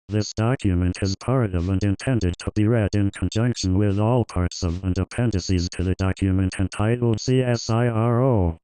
This document is part of and intended to be read in conjunction with all parts of and appendices to the document entitled CSIRO.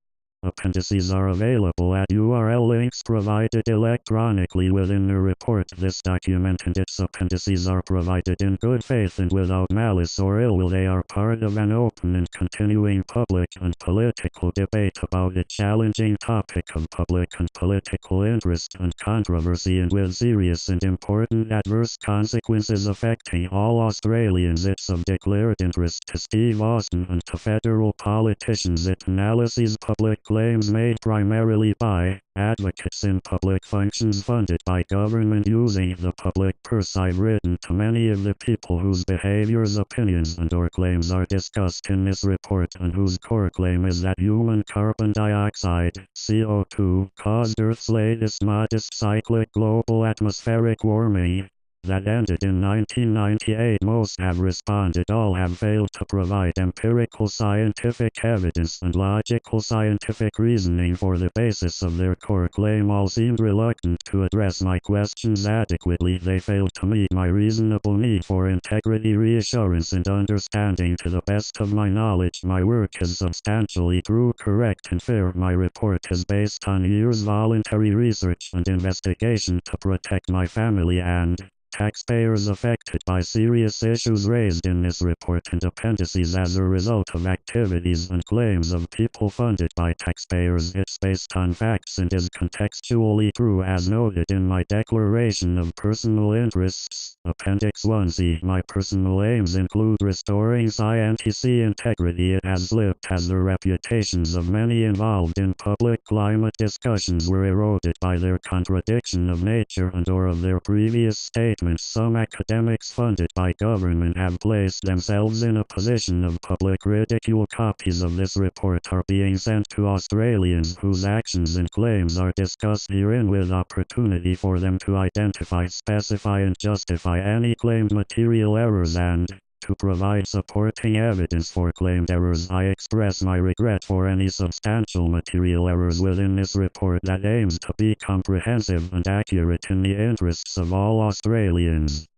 Appendices are available at URL links provided electronically within the report. This document and its appendices are provided in good faith and without malice or ill will. They are part of an open and continuing public and political debate about a challenging topic of public and political interest and controversy, and with serious and important adverse consequences affecting all Australians. It's of declared interest to Steve Austin and to federal politicians. It analyses public claims made primarily by advocates in public functions funded by government using the public purse. I've written to many of the people whose behaviors, opinions and/or claims are discussed in this report, and whose core claim is that human carbon dioxide, CO2, caused Earth's latest modest cyclic global atmospheric warming that ended in 1998. Most have responded. All have failed to provide empirical scientific evidence and logical scientific reasoning for the basis of their core claim. All seemed reluctant to address my questions adequately. They failed to meet my reasonable need for integrity, reassurance and understanding. To the best of my knowledge, my work is substantially true, correct and fair. My report is based on years voluntary research and investigation to protect my family and taxpayers affected by serious issues raised in this report and appendices as a result of activities and claims of people funded by taxpayers. It's based on facts and is contextually true as noted in my Declaration of Personal Interests, Appendix 1C. My personal aims include restoring scientific integrity. It has slipped as the reputations of many involved in public climate discussions were eroded by their contradiction of nature and/or of their previous statements. Some academics funded by government have placed themselves in a position of public ridicule. Copies of this report are being sent to Australians whose actions and claims are discussed herein, with opportunity for them to identify, specify and justify any claimed material errors and to provide supporting evidence for claimed errors. I express my regret for any substantial material errors within this report that aims to be comprehensive and accurate in the interests of all Australians.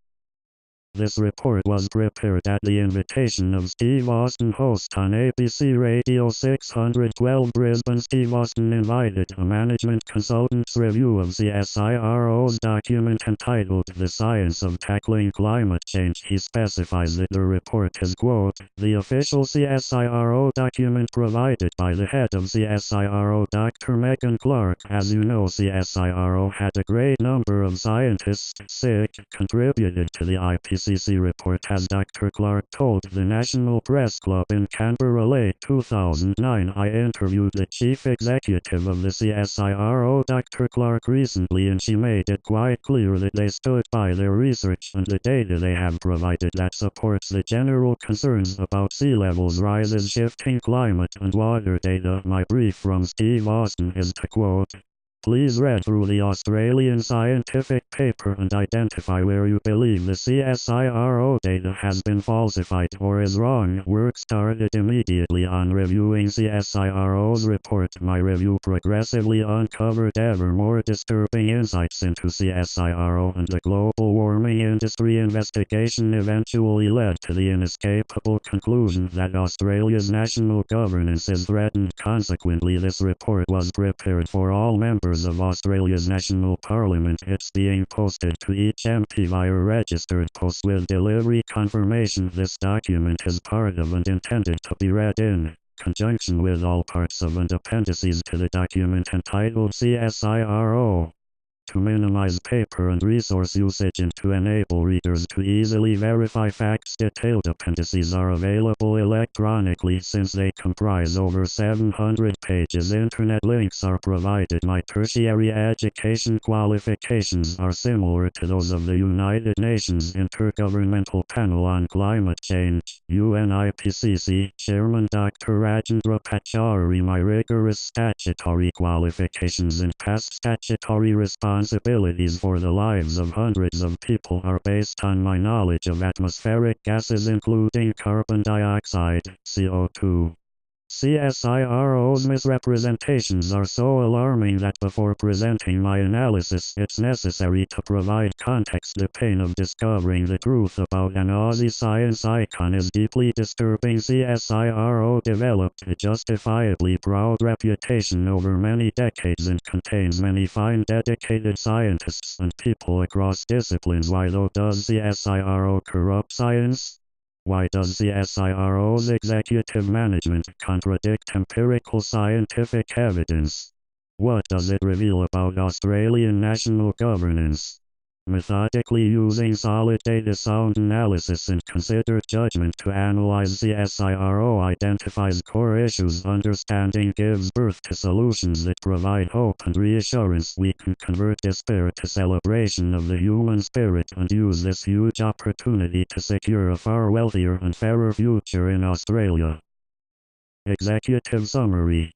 This report was prepared at the invitation of Steve Austin, host on ABC Radio 612 Brisbane. Steve Austin invited a management consultant's review of CSIRO's document entitled The Science of Tackling Climate Change. He specifies that the report is, quote, the official CSIRO document provided by the head of CSIRO, Dr. Megan Clark. As you know, CSIRO had a great number of scientists contributed to the IPCC report. As Dr. Clark told the National Press Club in Canberra late 2009, I interviewed the chief executive of the CSIRO, Dr. Clark, recently, and she made it quite clear that they stood by their research and the data they have provided that supports the general concerns about sea levels rises, shifting climate and water data. My brief from Steve Austin is to, quote, please read through the Australian scientific paper and identify where you believe the CSIRO data has been falsified or is wrong. Work started immediately on reviewing CSIRO's report. My review progressively uncovered ever more disturbing insights into CSIRO, and the global warming industry investigation eventually led to the inescapable conclusion that Australia's national governance is threatened. Consequently, this report was prepared for all members of Australia's National Parliament. It's being posted to each MP via registered post with delivery confirmation. This document is part of and intended to be read in conjunction with all parts of and appendices to the document entitled CSIRO. To minimize paper and resource usage and to enable readers to easily verify facts, detailed appendices are available electronically since they comprise over 700 pages. Internet links are provided. My tertiary education qualifications are similar to those of the United Nations Intergovernmental Panel on Climate Change, UNIPCC, Chairman Dr. Rajendra Pachauri. My rigorous statutory qualifications and past statutory responsibilities for the lives of hundreds of people are based on my knowledge of atmospheric gases including carbon dioxide, CO2. CSIRO's misrepresentations are so alarming that before presenting my analysis, it's necessary to provide context. The pain of discovering the truth about an Aussie science icon is deeply disturbing. CSIRO developed a justifiably proud reputation over many decades and contains many fine dedicated scientists and people across disciplines. Why though does CSIRO corrupt science? Why does the CSIRO's executive management contradict empirical scientific evidence? What does it reveal about Australian national governance? Methodically using solid data, sound analysis and considered judgment to analyze, the CSIRO identifies core issues. Understanding gives birth to solutions that provide hope and reassurance. We can convert despair to celebration of the human spirit and use this huge opportunity to secure a far wealthier and fairer future in Australia. Executive Summary.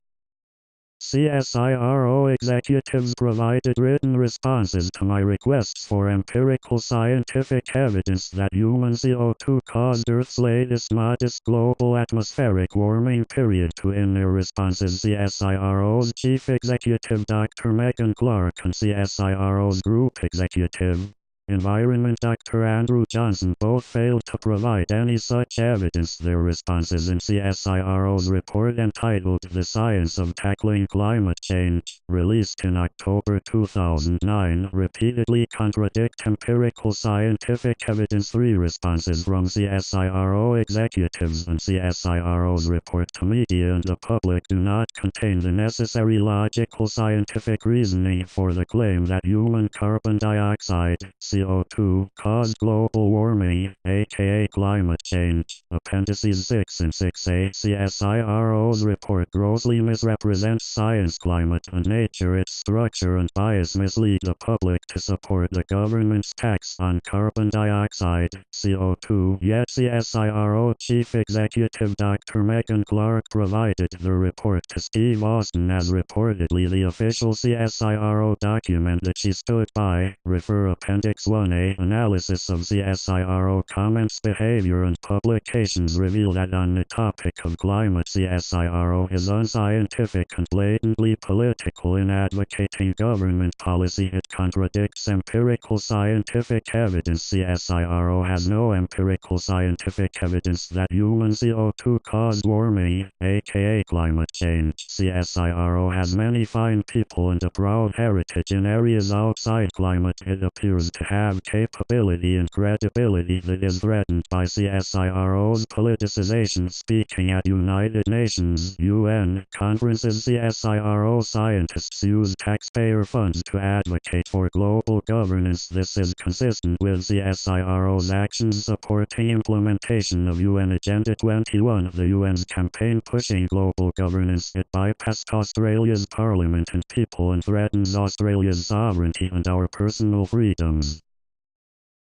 CSIRO executives provided written responses to my requests for empirical scientific evidence that human CO2 caused Earth's latest modest global atmospheric warming period. In their responses, CSIRO's chief executive Dr. Megan Clark and CSIRO's group executive Environment Dr. Andrew Johnson both failed to provide any such evidence. Their responses in CSIRO's report entitled The Science of Tackling Climate Change, released in October 2009, repeatedly contradict empirical scientific evidence. 3 responses from CSIRO executives and CSIRO's report to media and the public do not contain the necessary logical scientific reasoning for the claim that human carbon dioxide CO2 caused global warming, aka climate change. Appendices 6 and 6a. CSIRO's report grossly misrepresents science, climate, and nature. Its structure and bias mislead the public to support the government's tax on carbon dioxide, CO2. Yet CSIRO Chief Executive Dr. Megan Clark provided the report to Steve Austin as reportedly the official CSIRO document that she stood by. Refer Appendix 1A. Analysis of CSIRO comments, behavior and publications reveal that on the topic of climate, CSIRO is unscientific and blatantly political in advocating government policy. It contradicts empirical scientific evidence. CSIRO has no empirical scientific evidence that human CO2 caused warming, aka climate change. CSIRO has many fine people and a proud heritage in areas outside climate. It appears to have capability and credibility that is threatened by CSIRO's politicization. Speaking at United Nations (UN) conferences, CSIRO scientists use taxpayer funds to advocate for global governance. This is consistent with CSIRO's actions supporting implementation of UN Agenda 21, the UN's campaign pushing global governance. It bypassed Australia's parliament and people and threatens Australia's sovereignty and our personal freedoms.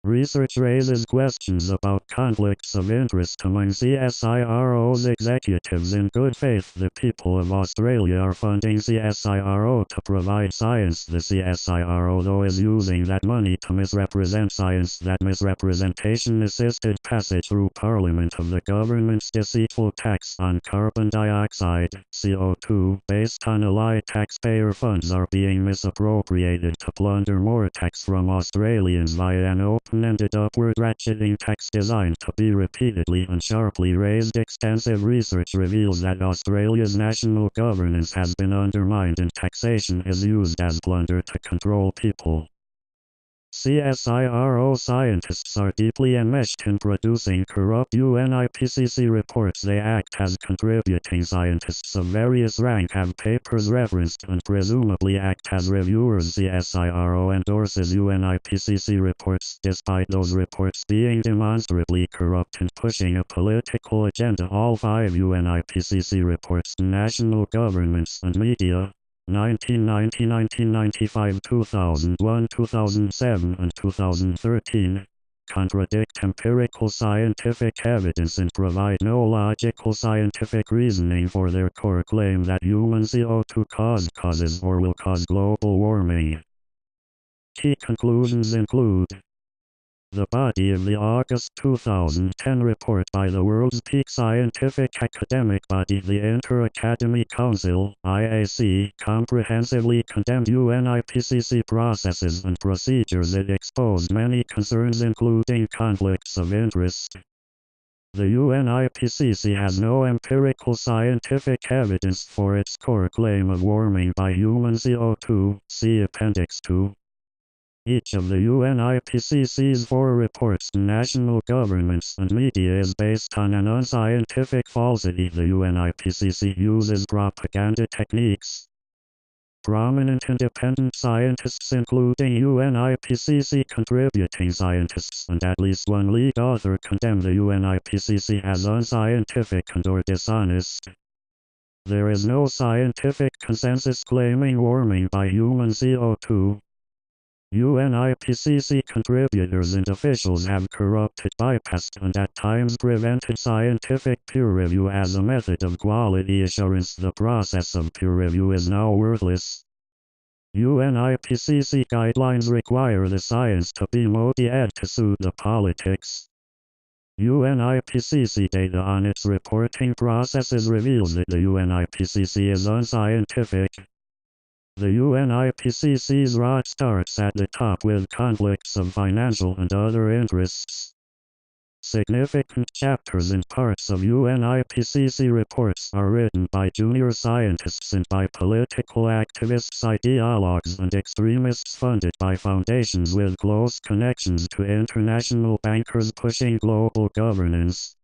Research raises questions about conflicts of interest among CSIRO's executives. In good faith, the people of Australia are funding CSIRO to provide science. The CSIRO, though, is using that money to misrepresent science. That misrepresentation assisted passage through Parliament of the government's deceitful tax on carbon dioxide, CO2, based on a lie. Taxpayer funds are being misappropriated to plunder more tax from Australians via an open-ended upward ratcheting tax designed to be repeatedly and sharply raised. Extensive research reveals that Australia's national governance has been undermined and taxation is used as plunder to control people. CSIRO scientists are deeply enmeshed in producing corrupt UN IPCC reports. They act as contributing scientists of various rank, have papers referenced, and presumably act as reviewers. CSIRO endorses UN IPCC reports, despite those reports being demonstrably corrupt and pushing a political agenda. All 5 UN IPCC reports, national governments and media, 1990, 1995, 2001, 2007, and 2013, contradict empirical scientific evidence and provide no logical scientific reasoning for their core claim that human CO2 causes or will cause global warming. Key conclusions include: The body of the August 2010 report by the world's peak scientific academic body, the Inter-Academy Council (IAC), comprehensively condemned UNIPCC processes and procedures. It exposed many concerns, including conflicts of interest. The UNIPCC has no empirical scientific evidence for its core claim of warming by human CO2, see Appendix 2. Each of the UNIPCC's 4 reports to national governments and media is based on an unscientific falsity. The UNIPCC uses propaganda techniques. Prominent independent scientists, including UNIPCC contributing scientists and at least one lead author, condemn the UNIPCC as unscientific and/or dishonest. There is no scientific consensus claiming warming by human CO2. UNIPCC contributors and officials have corrupted, bypassed, and at times prevented scientific peer review as a method of quality assurance. The process of peer review is now worthless. UNIPCC guidelines require the science to be modified to suit the politics. UNIPCC data on its reporting processes reveals that the UNIPCC is unscientific. The UNIPCC's rot starts at the top with conflicts of financial and other interests. Significant chapters and parts of UNIPCC reports are written by junior scientists and by political activists, ideologues, and extremists funded by foundations with close connections to international bankers pushing global governance.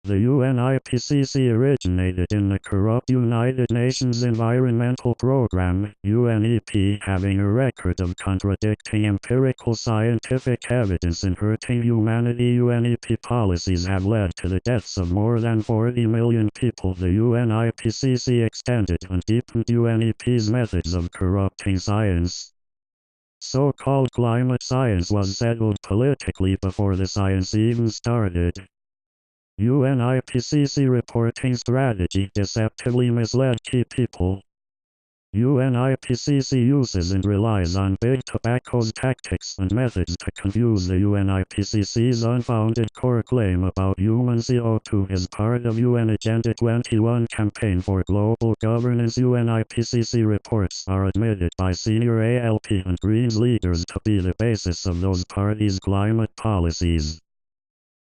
The UNIPCC originated in the corrupt United Nations Environmental Programme, UNEP, having a record of contradicting empirical scientific evidence and hurting humanity. UNEP policies have led to the deaths of more than 40 million people. The UNIPCC extended and deepened UNEP's methods of corrupting science. So-called climate science was settled politically before the science even started. UNIPCC reporting strategy deceptively misled key people. UNIPCC uses and relies on Big Tobacco's tactics and methods to confuse the UNIPCC's unfounded core claim about human CO2 as part of UN Agenda 21 campaign for global governance. UNIPCC reports are admitted by senior ALP and Greens leaders to be the basis of those parties' climate policies.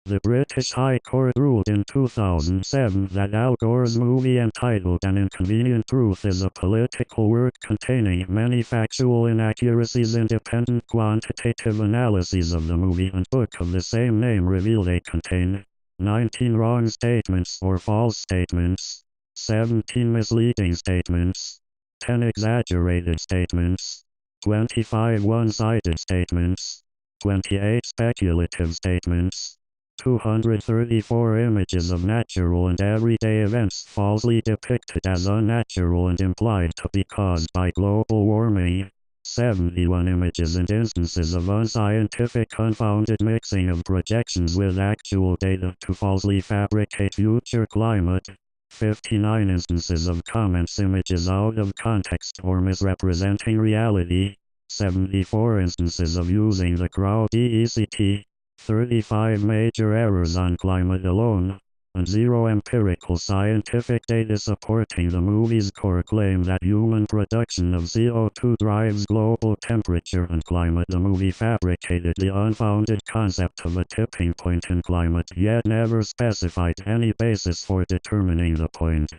The British High Court ruled in 2007 that Al Gore's movie entitled An Inconvenient Truth is a political work containing many factual inaccuracies. Independent quantitative analyses of the movie and book of the same name reveal they contain 19 wrong statements or false statements, 17 misleading statements, 10 exaggerated statements, 25 one-sided statements, 28 speculative statements, 234 images of natural and everyday events falsely depicted as unnatural and implied to be caused by global warming, 71 images and instances of unscientific unfounded mixing of projections with actual data to falsely fabricate future climate, 59 instances of comments images out of context or misrepresenting reality, 74 instances of using the crowd DECT, 35 major errors on climate alone, and 0 empirical scientific data supporting the movie's core claim that human production of CO2 drives global temperature and climate. The movie fabricated the unfounded concept of a tipping point in climate, yet never specified any basis for determining the point.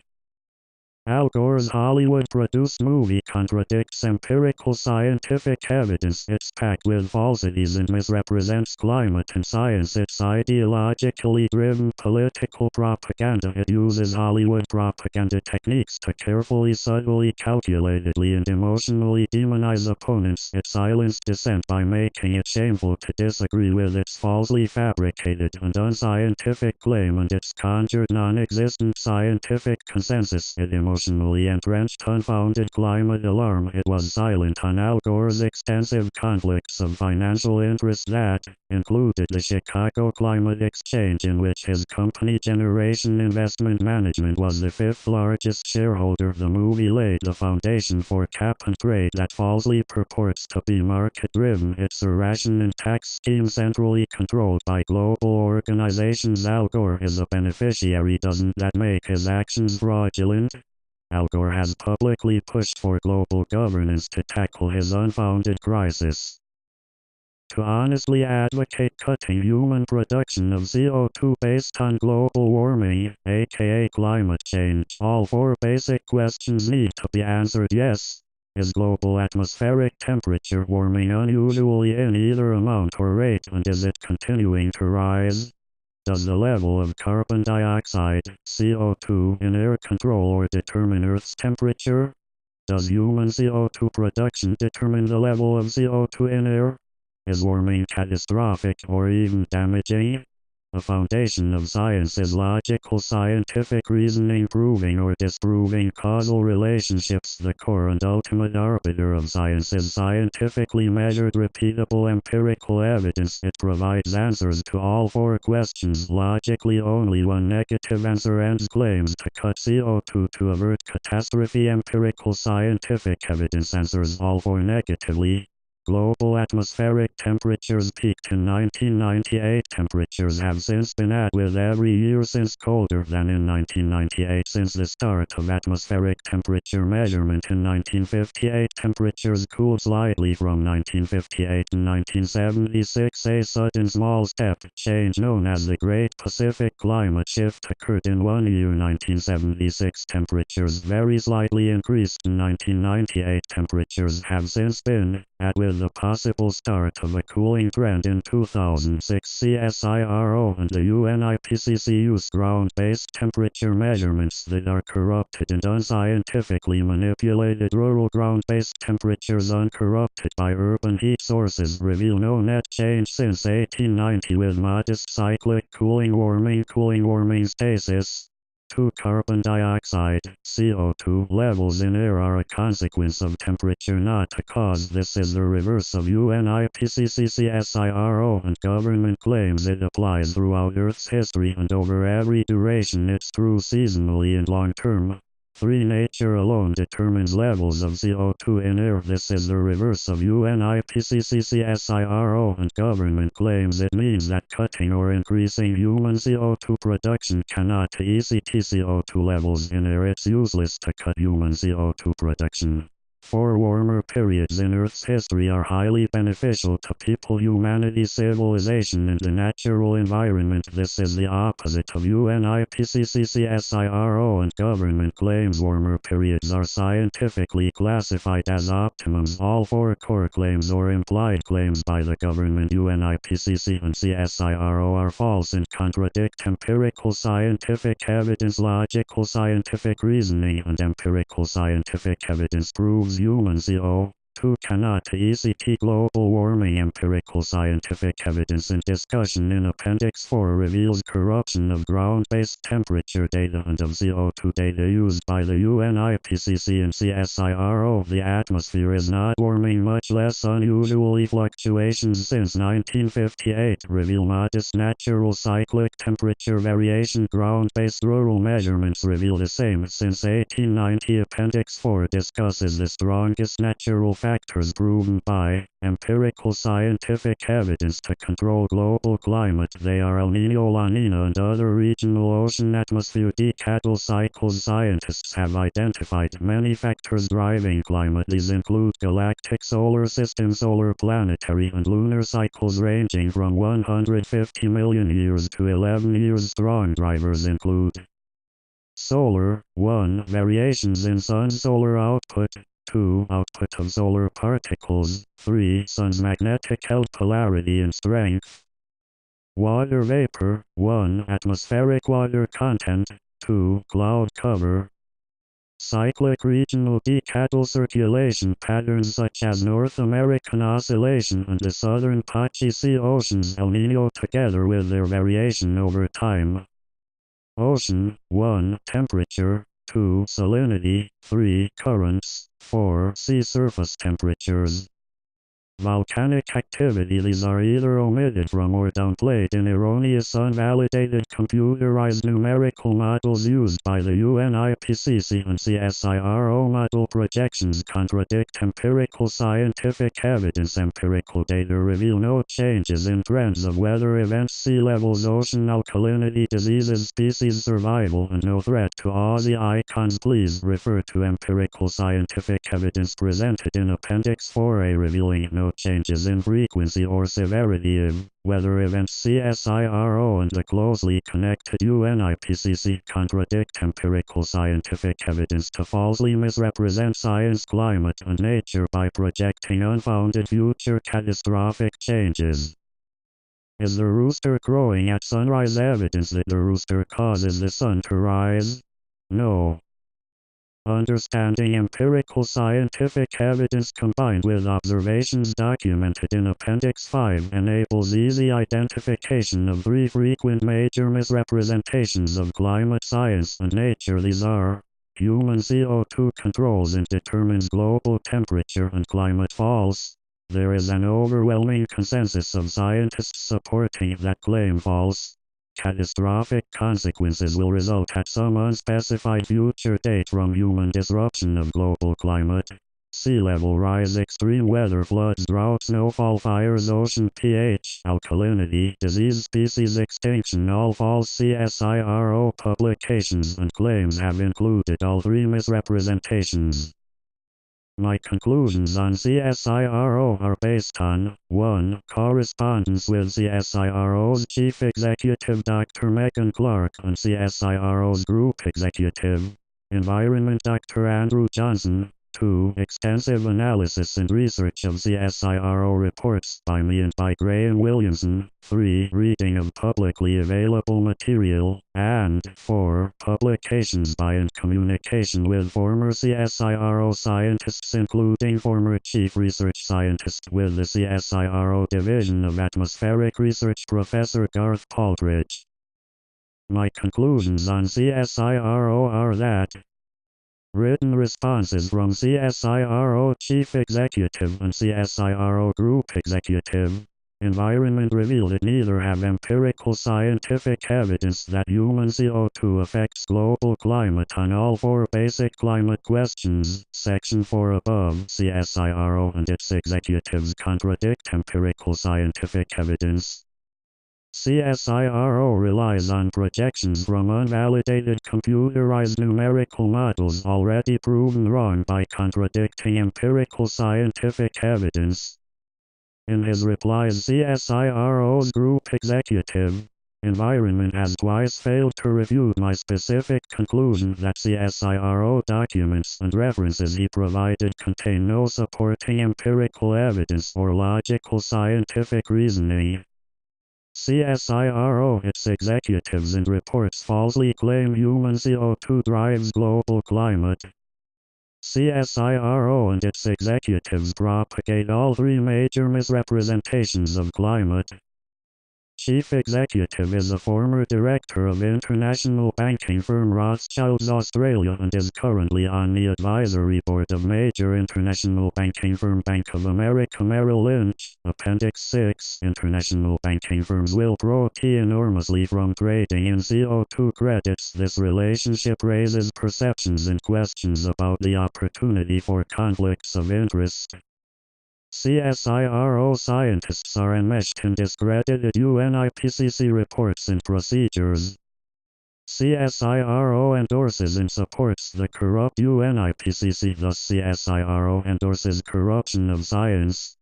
Al Gore's Hollywood-produced movie contradicts empirical scientific evidence. It's packed with falsities and misrepresents climate and science. It's ideologically driven political propaganda. It uses Hollywood propaganda techniques to carefully, subtly, calculatedly, and emotionally demonize opponents. It silenced dissent by making it shameful to disagree with its falsely fabricated and unscientific claim, and its conjured non-existent scientific consensus. It emotionally entrenched unfounded climate alarm. It was silent on Al Gore's extensive conflicts of financial interest that included the Chicago Climate Exchange, in which his company Generation Investment Management was the fifth largest shareholder. The movie laid the foundation for cap and trade that falsely purports to be market-driven. It's a ration and tax scheme centrally controlled by global organizations. Al Gore is a beneficiary. Doesn't that make his actions fraudulent? Al Gore has publicly pushed for global governance to tackle his unfounded crisis. To honestly advocate cutting human production of CO2 based on global warming, aka climate change, all four basic questions need to be answered. Yes. Is global atmospheric temperature warming unusually in either amount or rate, and is it continuing to rise? Does the level of carbon dioxide, CO2, in air control or determine Earth's temperature? Does human CO2 production determine the level of CO2 in air? Is warming catastrophic or even damaging? The foundation of science is logical scientific reasoning, proving or disproving causal relationships. The core and ultimate arbiter of science is scientifically measured, repeatable empirical evidence. It provides answers to all four questions logically. Only one negative answer ends. Claims to cut CO2 to avert catastrophe. Empirical scientific evidence answers all four negatively. Global atmospheric temperatures peaked in 1998. Temperatures have since been at with every year since, colder than in 1998 since the start of atmospheric temperature measurement in 1958. Temperatures cooled slightly from 1958 to 1976. A sudden small step change known as the Great Pacific Climate Shift occurred in 1 year. 1976 temperatures very slightly increased. In 1998 temperatures have since been at with the possible start of a cooling trend in 2006. CSIRO and the UNIPCC used ground-based temperature measurements that are corrupted and unscientifically manipulated. Rural ground-based temperatures uncorrupted by urban heat sources reveal no net change since 1890, with modest cyclic cooling warming stasis. 2. Carbon dioxide, CO2 levels in air are a consequence of temperature, not a cause. This is the reverse of UNIPCC CSIRO, and government claims it applies throughout Earth's history and over every duration. It's true seasonally and long term. 3. Nature alone determines levels of CO2 in air. This is the reverse of UNIPCC CSIRO, and government claims it means that cutting or increasing human CO2 production cannot ease CO2 levels in air. It's useless to cut human CO2 production. 4. Warmer periods in Earth's history are highly beneficial to people, humanity, civilization, and the natural environment. This is the opposite of UNIPCC CSIRO, and government claims warmer periods are scientifically classified as optimums. All four core claims or implied claims by the government, UNIPCC, and CSIRO are false and contradict empirical scientific evidence. Logical scientific reasoning and empirical scientific evidence proves human CO2 cannot ease global warming. Empirical scientific evidence and discussion in Appendix 4 reveals corruption of ground-based temperature data and of CO2 data used by the UNIPCC and CSIRO. The atmosphere is not warming, much less unusually. Fluctuations since 1958 reveal modest natural cyclic temperature variation. Ground-based rural measurements reveal the same since 1890. Appendix 4 discusses the strongest natural factors proven by empirical scientific evidence to control global climate. They are El Niño, La Niña, and other regional ocean atmosphere decadal cycles. Scientists have identified many factors driving climate. These include galactic solar system, solar planetary, and lunar cycles ranging from 150 million years to 11 years. Strong drivers include solar, 1. Variations in sun's solar output, 2. Output of solar particles, 3. Sun's magnetic field polarity and strength. Water vapor, 1. Atmospheric water content, 2. Cloud cover. Cyclic regional decadal circulation patterns such as North American Oscillation and the Southern Pachi Sea Oceans El Niño, together with their variation over time. Ocean, 1. Temperature, 2. Salinity, 3. Currents, 4. Sea surface temperatures. Volcanic activity. These are either omitted from or downplayed in erroneous unvalidated computerized numerical models used by the UNIPCC and CSIRO. Model projections contradict empirical scientific evidence. Empirical data reveal no changes in trends of weather events, sea levels, ocean alkalinity, diseases, species survival, and no threat to all the icons. Please refer to empirical scientific evidence presented in Appendix 4A revealing no changes in frequency or severity of weather events. CSIRO and the closely connected UNIPCC contradict empirical scientific evidence to falsely misrepresent science, climate, and nature by projecting unfounded future catastrophic changes. Is the rooster crowing at sunrise evidence that the rooster causes the sun to rise? No. Understanding empirical scientific evidence combined with observations documented in Appendix 5 enables easy identification of 3 frequent major misrepresentations of climate science and nature. These are: human CO2 controls and determines global temperature and climate. False. There is an overwhelming consensus of scientists supporting that claim. False. Catastrophic consequences will result at some unspecified future date from human disruption of global climate. Sea level rise, extreme weather, floods, drought, snowfall, fires, ocean pH, alkalinity, disease, species extinction. All false. CSIRO publications and claims have included all 3 misrepresentations. My conclusions on CSIRO are based on 1. Correspondence with CSIRO's Chief Executive Dr. Megan Clark and CSIRO's Group Executive Environment Dr. Andrew Johnson. 2. Extensive analysis and research of CSIRO reports by me and by Graham Williamson. 3. Reading of publicly available material. And 4. Publications by and communication with former CSIRO scientists, including former Chief Research Scientist with the CSIRO Division of Atmospheric Research Professor Garth Paltridge. My conclusions on CSIRO are that written responses from CSIRO Chief Executive and CSIRO Group Executive Environment reveal that neither have empirical scientific evidence that human CO2 affects global climate on all 4 basic climate questions. Section 4 above. CSIRO and its executives contradict empirical scientific evidence. CSIRO relies on projections from unvalidated computerized numerical models already proven wrong by contradicting empirical scientific evidence. In his replies, CSIRO's Group Executive Environment has twice failed to refute my specific conclusion that CSIRO documents and references he provided contain no supporting empirical evidence or logical scientific reasoning. CSIRO, its executives and reports falsely claim human CO2 drives global climate. CSIRO and its executives propagate all 3 major misrepresentations of climate. Chief Executive is a former director of international banking firm Rothschilds Australia and is currently on the advisory board of major international banking firm Bank of America Merrill Lynch. Appendix 6. International banking firms will profit enormously from trading in CO2 credits. This relationship raises perceptions and questions about the opportunity for conflicts of interest. CSIRO scientists are enmeshed in discredited UNIPCC reports and procedures. CSIRO endorses and supports the corrupt UNIPCC, thus CSIRO endorses corruption of science.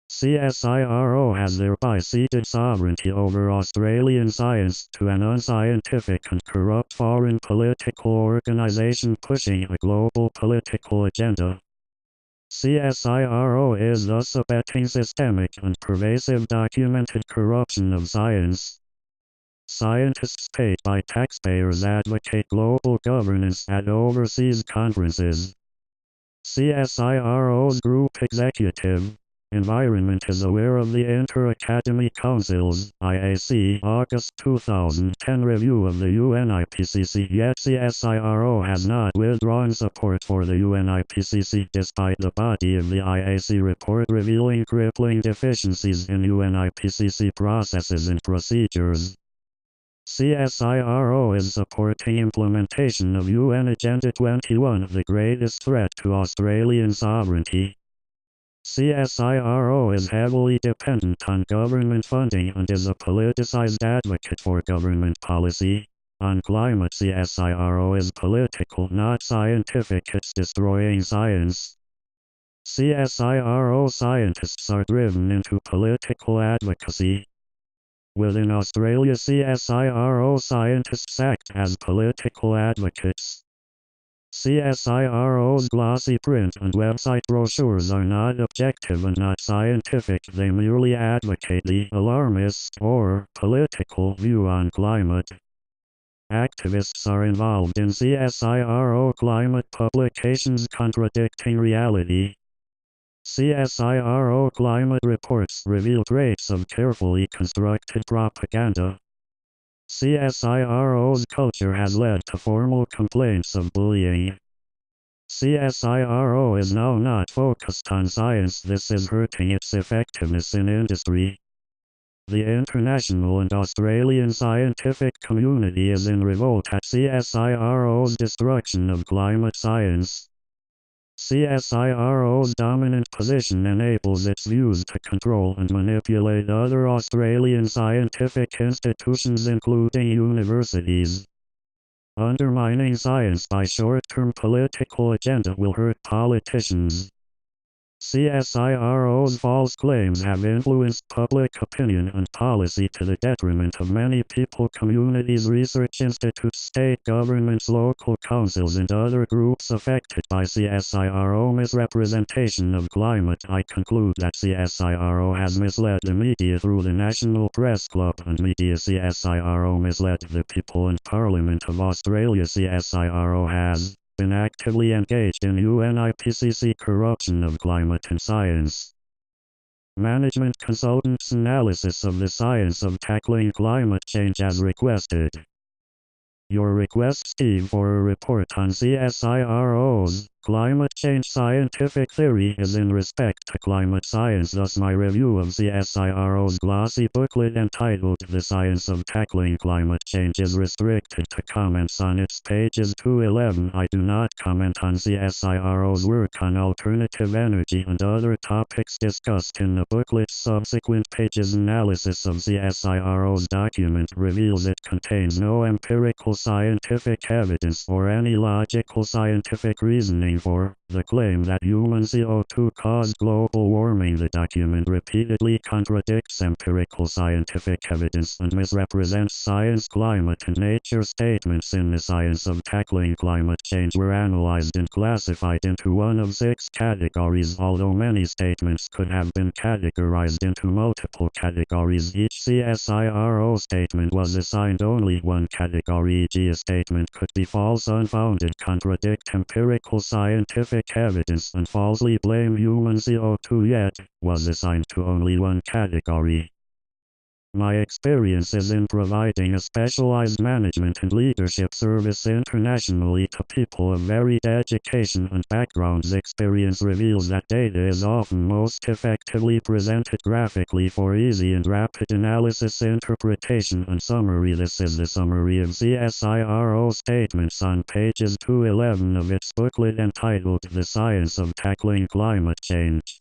CSIRO has thereby ceded sovereignty over Australian science to an unscientific and corrupt foreign political organization pushing a global political agenda. CSIRO is thus abetting systemic and pervasive documented corruption of science. Scientists paid by taxpayers advocate global governance at overseas conferences. CSIRO's Group Executive Environment is aware of the Inter-Academy Council's IAC August 2010 review of the UNIPCC, yet CSIRO has not withdrawn support for the UNIPCC despite the body of the IAC report revealing crippling deficiencies in UNIPCC processes and procedures. CSIRO is supporting implementation of UN Agenda 21, the greatest threat to Australian sovereignty. CSIRO is heavily dependent on government funding and is a politicized advocate for government policy. On climate, CSIRO is political, not scientific. It's destroying science. CSIRO scientists are driven into political advocacy. Within Australia, CSIRO scientists act as political advocates. CSIRO's glossy print and website brochures are not objective and not scientific. They merely advocate the alarmist or political view on climate. Activists are involved in CSIRO climate publications contradicting reality. CSIRO climate reports reveal traits of carefully constructed propaganda. CSIRO's culture has led to formal complaints of bullying. CSIRO is now not focused on science. This is hurting its effectiveness in industry. The international and Australian scientific community is in revolt at CSIRO's destruction of climate science. CSIRO's dominant position enables its views to control and manipulate other Australian scientific institutions including universities. Undermining science by short-term political agenda will hurt politicians. CSIRO's false claims have influenced public opinion and policy to the detriment of many people, communities, research institutes, state governments, local councils, and other groups affected by CSIRO misrepresentation of climate. I conclude that CSIRO has misled the media through the National Press Club and media. CSIRO misled the people and Parliament of Australia. CSIRO has been actively engaged in UNIPCC corruption of climate and science. Management consultants' analysis of the science of tackling climate change as requested. Your request, Steve, for a report on CSIRO's climate change scientific theory is in respect to climate science. Thus my review of CSIRO's glossy booklet entitled The Science of Tackling Climate Change is restricted to comments on its pages 211. I do not comment on CSIRO's work on alternative energy and other topics discussed in the booklet's subsequent pages. Analysis of CSIRO's document reveals it contains no empirical scientific evidence or any logical scientific reasoning for the claim that human CO2 caused global warming. The document repeatedly contradicts empirical scientific evidence and misrepresents science. Climate and nature statements in The Science of Tackling Climate Change were analyzed and classified into one of 6 categories, although many statements could have been categorized into multiple categories. Each CSIRO statement was assigned only one category, e.g. a statement could be false, unfounded, contradict empirical scientific evidence, and falsely blame human CO2, yet was assigned to only one category. My experience is in providing a specialized management and leadership service internationally to people of varied education and backgrounds. Experience reveals that data is often most effectively presented graphically for easy and rapid analysis, interpretation, and summary. This is the summary of CSIRO statements on pages 211 of its booklet entitled The Science of Tackling Climate Change.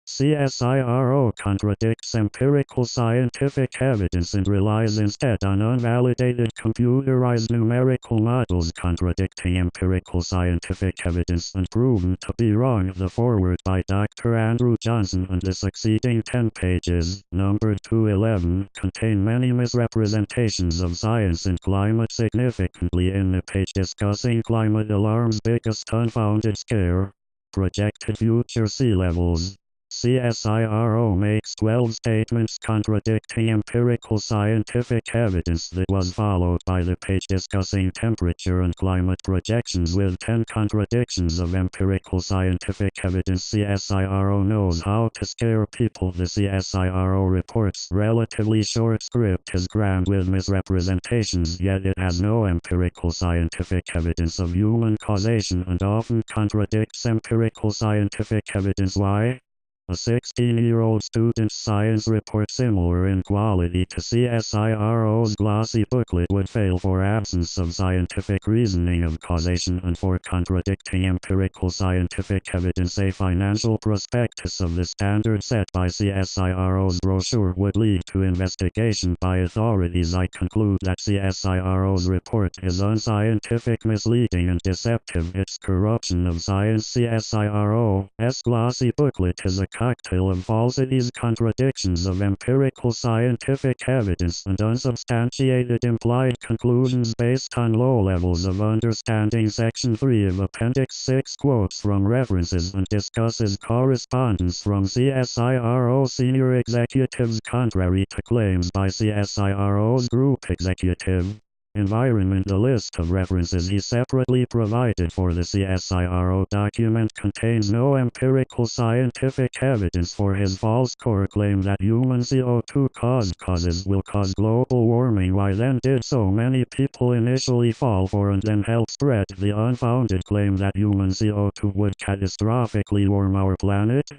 CSIRO contradicts empirical scientific evidence and relies instead on unvalidated computerized numerical models contradicting empirical scientific evidence and proven to be wrong. The foreword by Dr. Andrew Johnson and the succeeding 10 pages, numbered 211, contain many misrepresentations of science and climate. Significantly, in the page discussing climate alarm's biggest unfounded scare, projected future sea levels, CSIRO makes 12 statements contradicting empirical scientific evidence that was followed by the page discussing temperature and climate projections with 10 contradictions of empirical scientific evidence. CSIRO knows how to scare people. The CSIRO report's relatively short script is crammed with misrepresentations, yet it has no empirical scientific evidence of human causation and often contradicts empirical scientific evidence. Why? A 16-year-old student's science report, similar in quality to CSIRO's glossy booklet, would fail for absence of scientific reasoning of causation and for contradicting empirical scientific evidence. A financial prospectus of the standard set by CSIRO's brochure would lead to investigation by authorities. I conclude that CSIRO's report is unscientific, misleading, and deceptive. It's corruption of science. CSIRO's glossy booklet is a cocktail of falsities, contradictions of empirical scientific evidence, and unsubstantiated implied conclusions based on low levels of understanding. Section 3 of Appendix 6 quotes from references and discusses correspondence from CSIRO senior executives contrary to claims by CSIRO's group executive environment. The list of references he separately provided for the CSIRO document contains no empirical scientific evidence for his false core claim that human CO2 causes will cause global warming. Why then did so many people initially fall for and then help spread the unfounded claim that human CO2 would catastrophically warm our planet?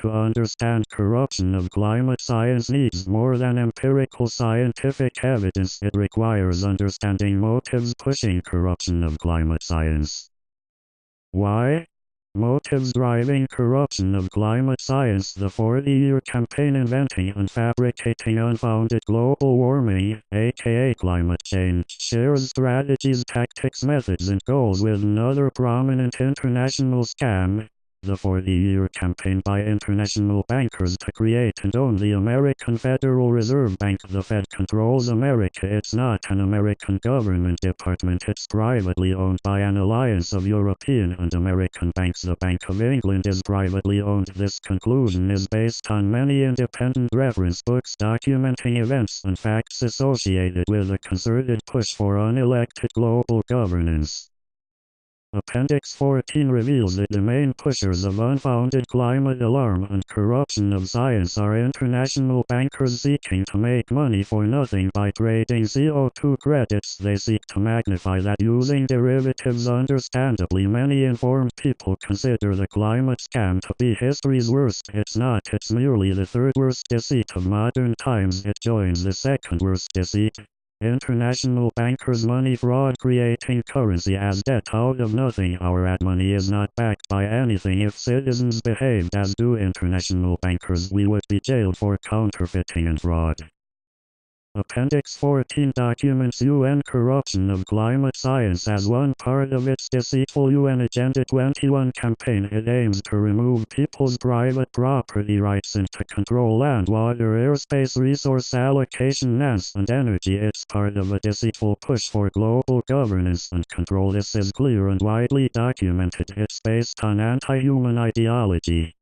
To understand corruption of climate science needs more than empirical scientific evidence. It requires understanding motives pushing corruption of climate science. Why? Motives driving corruption of climate science. The 40-year campaign inventing and fabricating unfounded global warming, aka climate change, shares strategies, tactics, methods, and goals with another prominent international scam. The 40-year campaign by international bankers to create and own the American Federal Reserve Bank. The Fed controls America. It's not an American government department. It's privately owned by an alliance of European and American banks. The Bank of England is privately owned. This conclusion is based on many independent reference books documenting events and facts associated with a concerted push for unelected global governance. Appendix 14 reveals that the main pushers of unfounded climate alarm and corruption of science are international bankers seeking to make money for nothing by trading CO2 credits. They seek to magnify that using derivatives. Understandably, many informed people consider the climate scam to be history's worst. It's not. It's merely the third worst deceit of modern times. It joins the second worst deceit. International bankers' money fraud, creating currency as debt out of nothing. Our ad money is not backed by anything. If citizens behaved as do international bankers, we would be jailed for counterfeiting and fraud. Appendix 14 documents UN corruption of climate science as one part of its deceitful UN Agenda 21 campaign. It aims to remove people's private property rights and to control land, water, airspace, resource allocation, and energy. It's part of a deceitful push for global governance and control. This is clear and widely documented. It's based on anti-human ideology.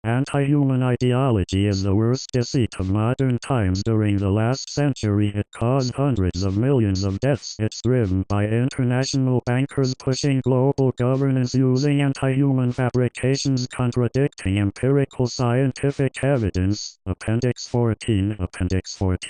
Anti-human ideology is the worst deceit of modern times. During the last century, it caused hundreds of millions of deaths. It's driven by international bankers pushing global governance using anti-human fabrications contradicting empirical scientific evidence. Appendix 14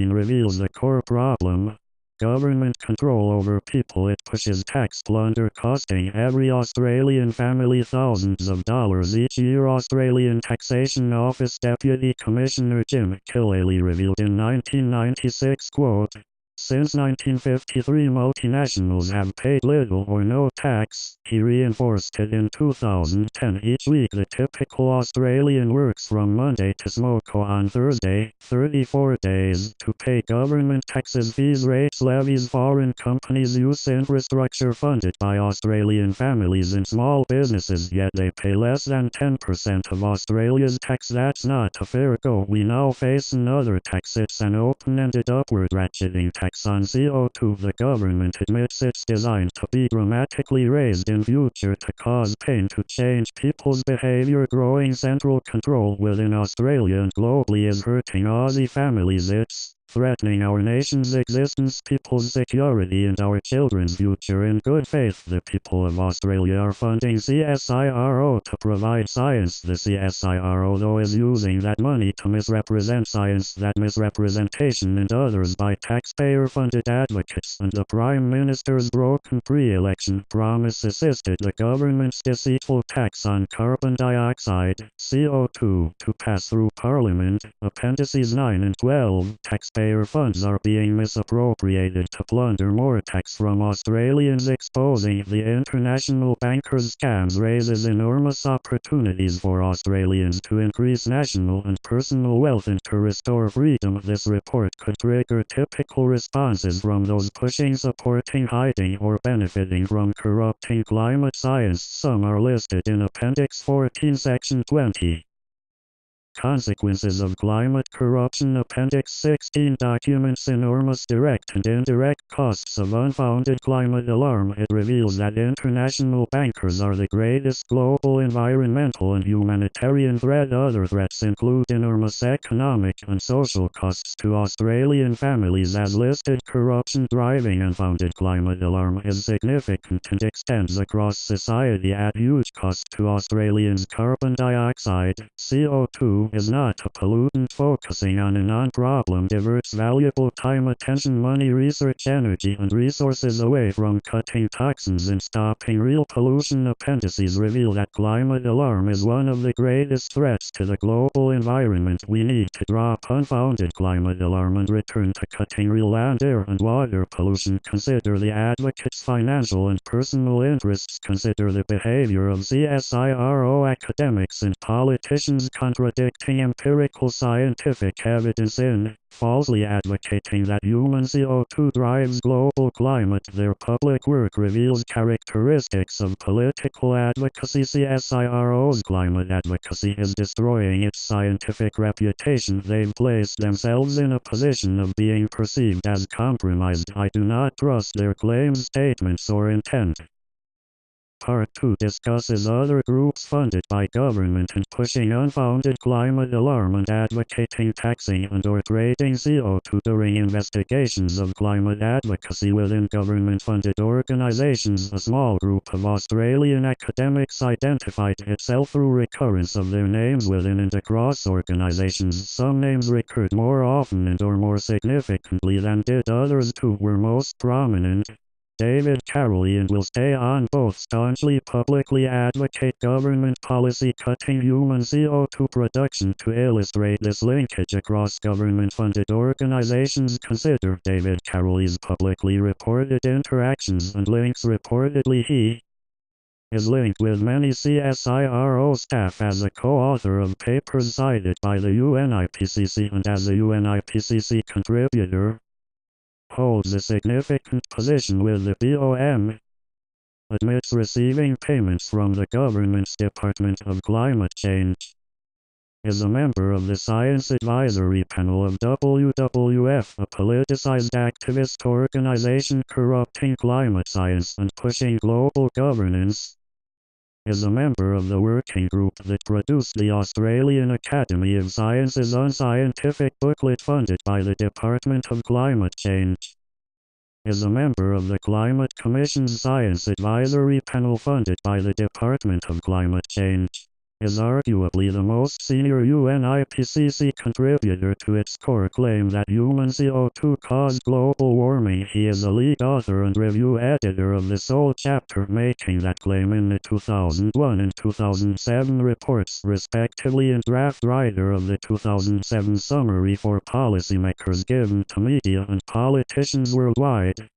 reveals the core problem. Government control over people. It pushes tax plunder costing every Australian family thousands of dollars each year. Australian Taxation Office Deputy Commissioner Jim Killaley revealed in 1996, quote, "Since 1953 multinationals have paid little or no tax." He reinforced it in 2010. Each week the typical Australian works from Monday to Smoko on Thursday, 34 days, to pay government taxes, fees, rates, levies. Foreign companies use infrastructure funded by Australian families and small businesses, yet they pay less than 10% of Australia's tax. That's not a fair go. We now face another tax. It's an open-ended upward ratcheting tax tax on CO2. The government admits it's designed to be dramatically raised in future to cause pain to change people's behavior. Growing central control within Australia and globally is hurting Aussie families. It's threatening our nation's existence, people's security and our children's future. In good faith, the people of Australia are funding CSIRO to provide science. The CSIRO, though, is using that money to misrepresent science. That misrepresentation and others by taxpayer-funded advocates and the Prime Minister's broken pre-election promise assisted the government's deceitful tax on carbon dioxide, CO2, to pass through Parliament. Appendices 9 and 12, taxpayer funds are being misappropriated to plunder more tax from Australians. Exposing the international bankers' scams raises enormous opportunities for Australians to increase national and personal wealth and to restore freedom. This report could trigger typical responses from those pushing, supporting, hiding, or benefiting from corrupting climate science. Some are listed in Appendix 14, Section 20. Consequences of climate corruption. Appendix 16 documents enormous direct and indirect costs of unfounded climate alarm. It reveals that international bankers are the greatest global environmental and humanitarian threat. Other threats include enormous economic and social costs to Australian families as listed. Corruption driving unfounded climate alarm is significant and extends across society at huge cost to Australians. Carbon dioxide, CO2, is not a pollutant. Focusing on a non-problem diverts valuable time, attention, money, research, energy, and resources away from cutting toxins and stopping real pollution. Appendices reveal that climate alarm is one of the greatest threats to the global environment. We need to drop unfounded climate alarm and return to cutting real land, air, and water pollution. Consider the advocates' financial and personal interests. Consider the behavior of CSIRO academics and politicians contradicting empirical scientific evidence in falsely advocating that human CO2 drives global climate. Their public work reveals characteristics of political advocacy. CSIRO's climate advocacy is destroying its scientific reputation. They've placed themselves in a position of being perceived as compromised. I do not trust their claims, statements, or intent. Part 2 discusses other groups funded by government and pushing unfounded climate alarm and advocating taxing and or trading CO2 during investigations of climate advocacy within government-funded organizations. A small group of Australian academics identified itself through recurrence of their names within and across organizations. Some names recurred more often and or more significantly than did others. Two were most prominent: David Carroll and will stay on both staunchly publicly advocate government policy cutting human CO2 production. To illustrate this linkage across government-funded organizations, consider David Carroll's publicly reported interactions and links. Reportedly, he is linked with many CSIRO staff as a co-author of papers cited by the UNIPCC and as a UNIPCC contributor. Holds a significant position with the BOM. Admits receiving payments from the government's Department of Climate Change. Is a member of the Science Advisory Panel of WWF, a politicized activist organization corrupting climate science and pushing global governance. Is a member of the working group that produced the Australian Academy of Sciences unscientific booklet funded by the Department of Climate Change. Is a member of the Climate Commission's Science Advisory Panel funded by the Department of Climate Change. Is arguably the most senior UNIPCC contributor to its core claim that human CO2 caused global warming. He is a lead author and review editor of the sole chapter making that claim in the 2001 and 2007 reports, respectively, and draft writer of the 2007 summary for policymakers given to media and politicians worldwide.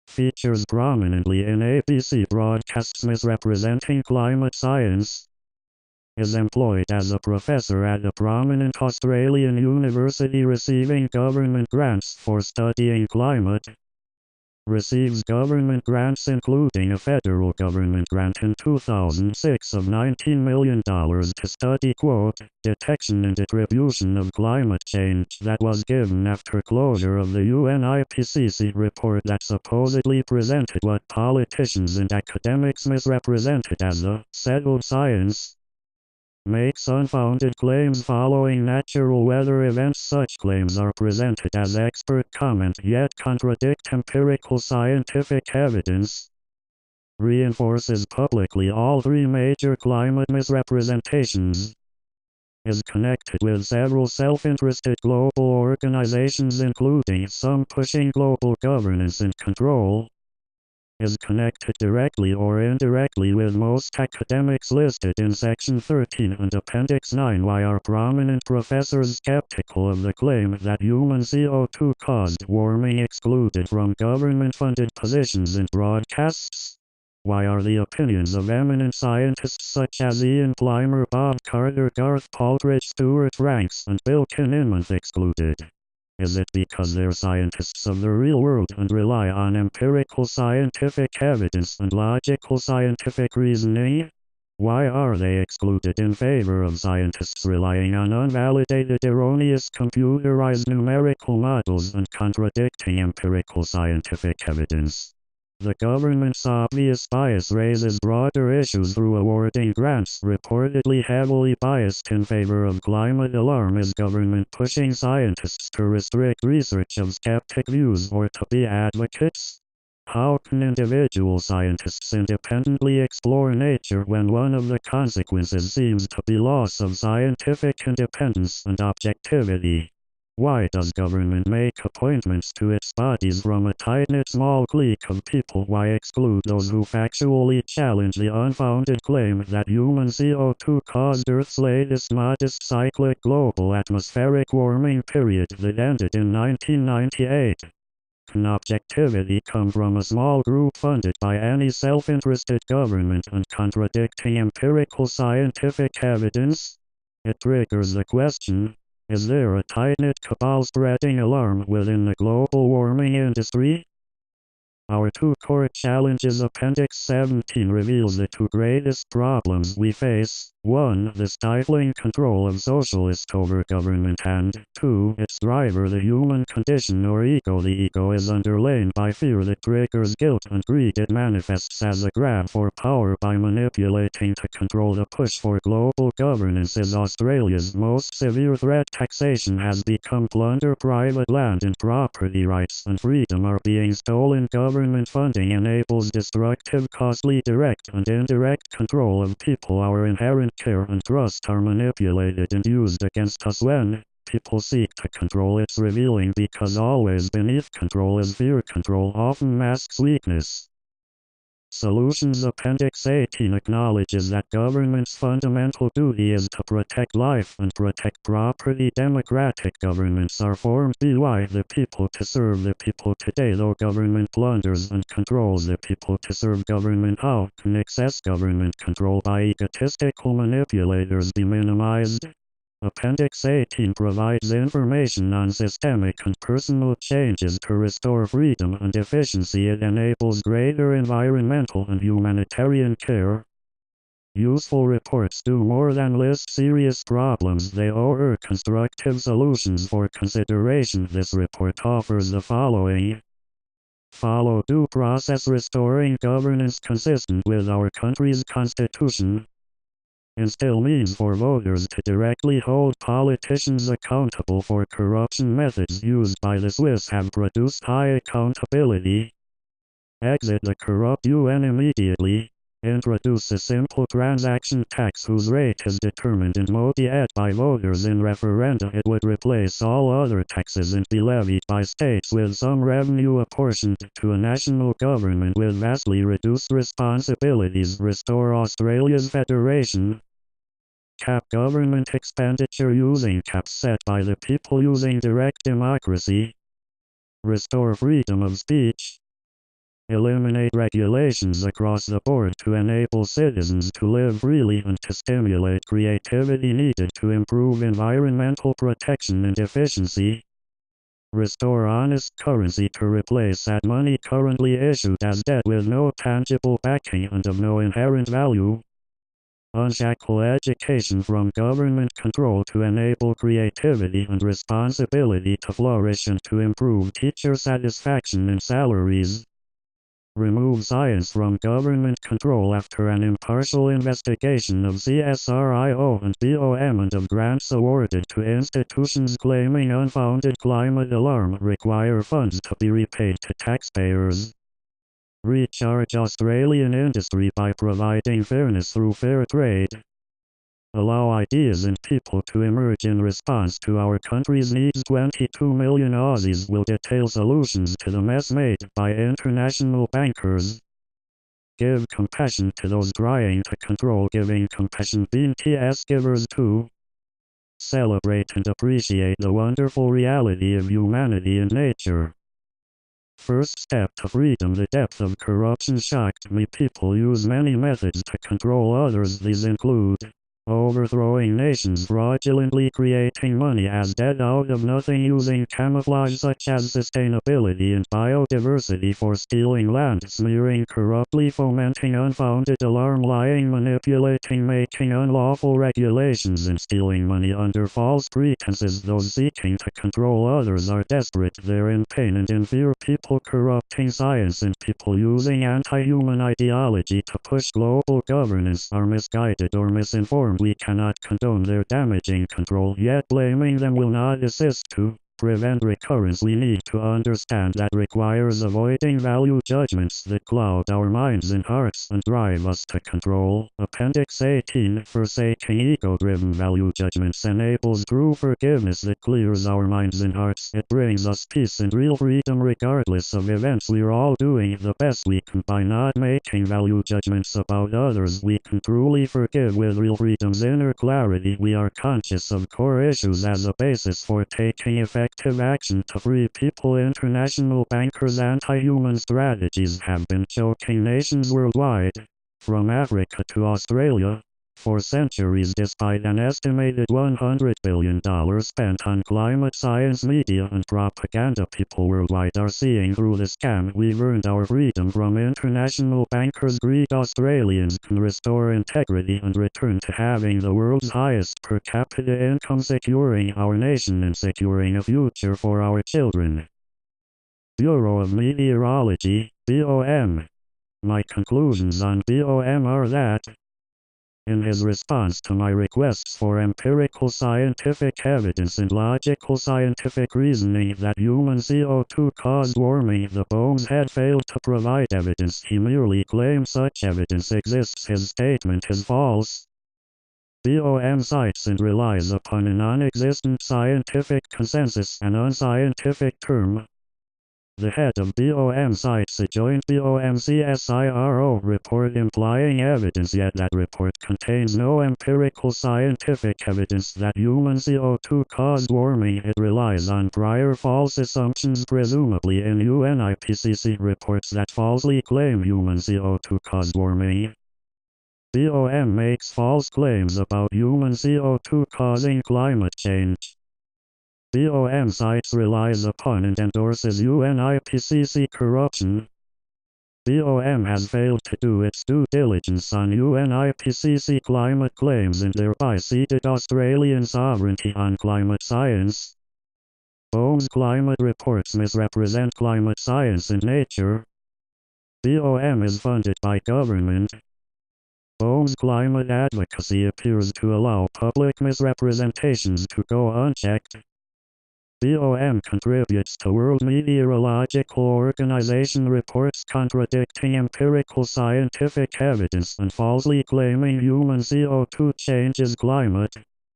Features prominently in ABC broadcasts misrepresenting climate science. Is employed as a professor at a prominent Australian university receiving government grants for studying climate. receives government grants including a federal government grant in 2006 of $19 million to study detection and attribution of climate change that was given after closure of the UN IPCC report that supposedly presented what politicians and academics misrepresented as a settled science. Makes unfounded claims following natural weather events. Such claims are presented as expert comment yet contradict empirical scientific evidence. Reinforces publicly all three major climate misrepresentations. Is connected with several self-interested global organizations including some pushing global governance and control. Is connected directly or indirectly with most academics listed in Section 13 and Appendix 9. Why are prominent professors skeptical of the claim that human CO2 caused warming excluded from government-funded positions and broadcasts? Why are the opinions of eminent scientists such as Ian Plimer, Bob Carter, Garth Paltridge, Stuart Franks, and Bill Kinnaman excluded? Is it because they're scientists of the real world and rely on empirical scientific evidence and logical scientific reasoning? Why are they excluded in favor of scientists relying on unvalidated erroneous computerized numerical models and contradicting empirical scientific evidence? The government's obvious bias raises broader issues through awarding grants reportedly heavily biased in favor of climate alarm. Is government pushing scientists to restrict research of skeptic views or to be advocates? How can individual scientists independently explore nature when one of the consequences seems to be loss of scientific independence and objectivity? Why does government make appointments to its bodies from a tight-knit small clique of people? Why exclude those who factually challenge the unfounded claim that human CO2 caused Earth's latest modest cyclic global atmospheric warming period that ended in 1998? Can objectivity come from a small group funded by any self-interested government and contradicting empirical scientific evidence? It triggers the question, is there a tight-knit cabal spreading alarm within the global warming industry? Our two core challenges. Appendix 17 reveals the two greatest problems we face. 1. The stifling control of socialist over government, and 2. Its driver, the human condition or ego. The ego is underlain by fear that triggers guilt and greed. It manifests as a grab for power by manipulating to control. The push for global governance is Australia's most severe threat. Taxation has become plunder. Private land and property rights and freedom are being stolen. Government funding enables destructive, costly direct and indirect control of people. Our inherent care and trust are manipulated and used against us when people seek to control. It's revealing because always beneath control is fear. Control often masks weakness. Solutions. Appendix 18 acknowledges that government's fundamental duty is to protect life and protect property. Democratic governments are formed by the people to serve the people. Today, though government plunders and controls the people to serve government, how can excess government control by egotistical manipulators be minimized? Appendix 18 provides information on systemic and personal changes to restore freedom and efficiency. It enables greater environmental and humanitarian care. Useful reports do more than list serious problems. They offer constructive solutions for consideration. This report offers the following. Follow due process restoring governance consistent with our country's constitution. Instill means for voters to directly hold politicians accountable for corruption. Methods used by the Swiss have produced high accountability. Exit the corrupt UN immediately. Introduce a simple transaction tax whose rate is determined and modified by voters in referenda. It would replace all other taxes and be levied by states with some revenue apportioned to a national government with vastly reduced responsibilities. Restore Australia's federation. Cap government expenditure using caps set by the people using direct democracy. Restore freedom of speech. Eliminate regulations across the board to enable citizens to live freely and to stimulate creativity needed to improve environmental protection and efficiency. Restore honest currency to replace that money currently issued as debt with no tangible backing and of no inherent value. Unshackle education from government control to enable creativity and responsibility to flourish and to improve teacher satisfaction and salaries. Remove science from government control after an impartial investigation of CSIROh and BOM and of grants awarded to institutions claiming unfounded climate alarm require funds to be repaid to taxpayers. Recharge Australian industry by providing fairness through fair trade. Allow ideas and people to emerge in response to our country's needs. 22 million Aussies will detail solutions to the mess made by international bankers. Give compassion to those trying to control giving compassion. BTS givers too. Celebrate and appreciate the wonderful reality of humanity and nature. First step to freedom. The depth of corruption shocked me. People use many methods to control others. These include overthrowing nations, fraudulently creating money as debt out of nothing, using camouflage such as sustainability and biodiversity for stealing land, smearing corruptly, fomenting unfounded alarm, lying, manipulating, making unlawful regulations, and stealing money under false pretenses. Those seeking to control others are desperate, they're in pain and in fear. People corrupting science and people using anti-human ideology to push global governance are misguided or misinformed. We cannot condone their damaging control, yet blaming them will not assist to prevent recurrence. We need to understand that requires avoiding value judgments that cloud our minds and hearts and drive us to control. Appendix 18. Forsaking ego-driven value judgments enables true forgiveness that clears our minds and hearts. It brings us peace and real freedom regardless of events. We're all doing the best we can by not making value judgments about others. We can truly forgive with real freedom's inner clarity. We are conscious of core issues as a basis for taking effective action to free people. International bankers' anti-human strategies have been choking nations worldwide, from Africa to Australia, for centuries. Despite an estimated $100 billion spent on climate science, media and propaganda, people worldwide are seeing through the scam. We've earned our freedom from international bankers' greed. Australians can restore integrity and return to having the world's highest per capita income, securing our nation and securing a future for our children. Bureau of Meteorology, BOM. My conclusions on BOM are that, in his response to my requests for empirical scientific evidence and logical scientific reasoning that human CO2 caused warming, the BOMs had failed to provide evidence. He merely claimed such evidence exists. His statement is false. BOM cites and relies upon a non-existent scientific consensus, an unscientific term. The head of BOM cites a joint BOM-CSIROh report implying evidence, yet that report contains no empirical scientific evidence that human CO2 caused warming. It relies on prior false assumptions, presumably in UN IPCC reports that falsely claim human CO2 caused warming. BOM makes false claims about human CO2 causing climate change. BOM cites, relies upon and endorses UN IPCC corruption. BOM has failed to do its due diligence on UN IPCC climate claims and thereby ceded Australian sovereignty on climate science. BOM's climate reports misrepresent climate science and nature. BOM is funded by government. BOM's climate advocacy appears to allow public misrepresentations to go unchecked. BOM contributes to World Meteorological Organization reports contradicting empirical scientific evidence and falsely claiming human CO2 changes climate.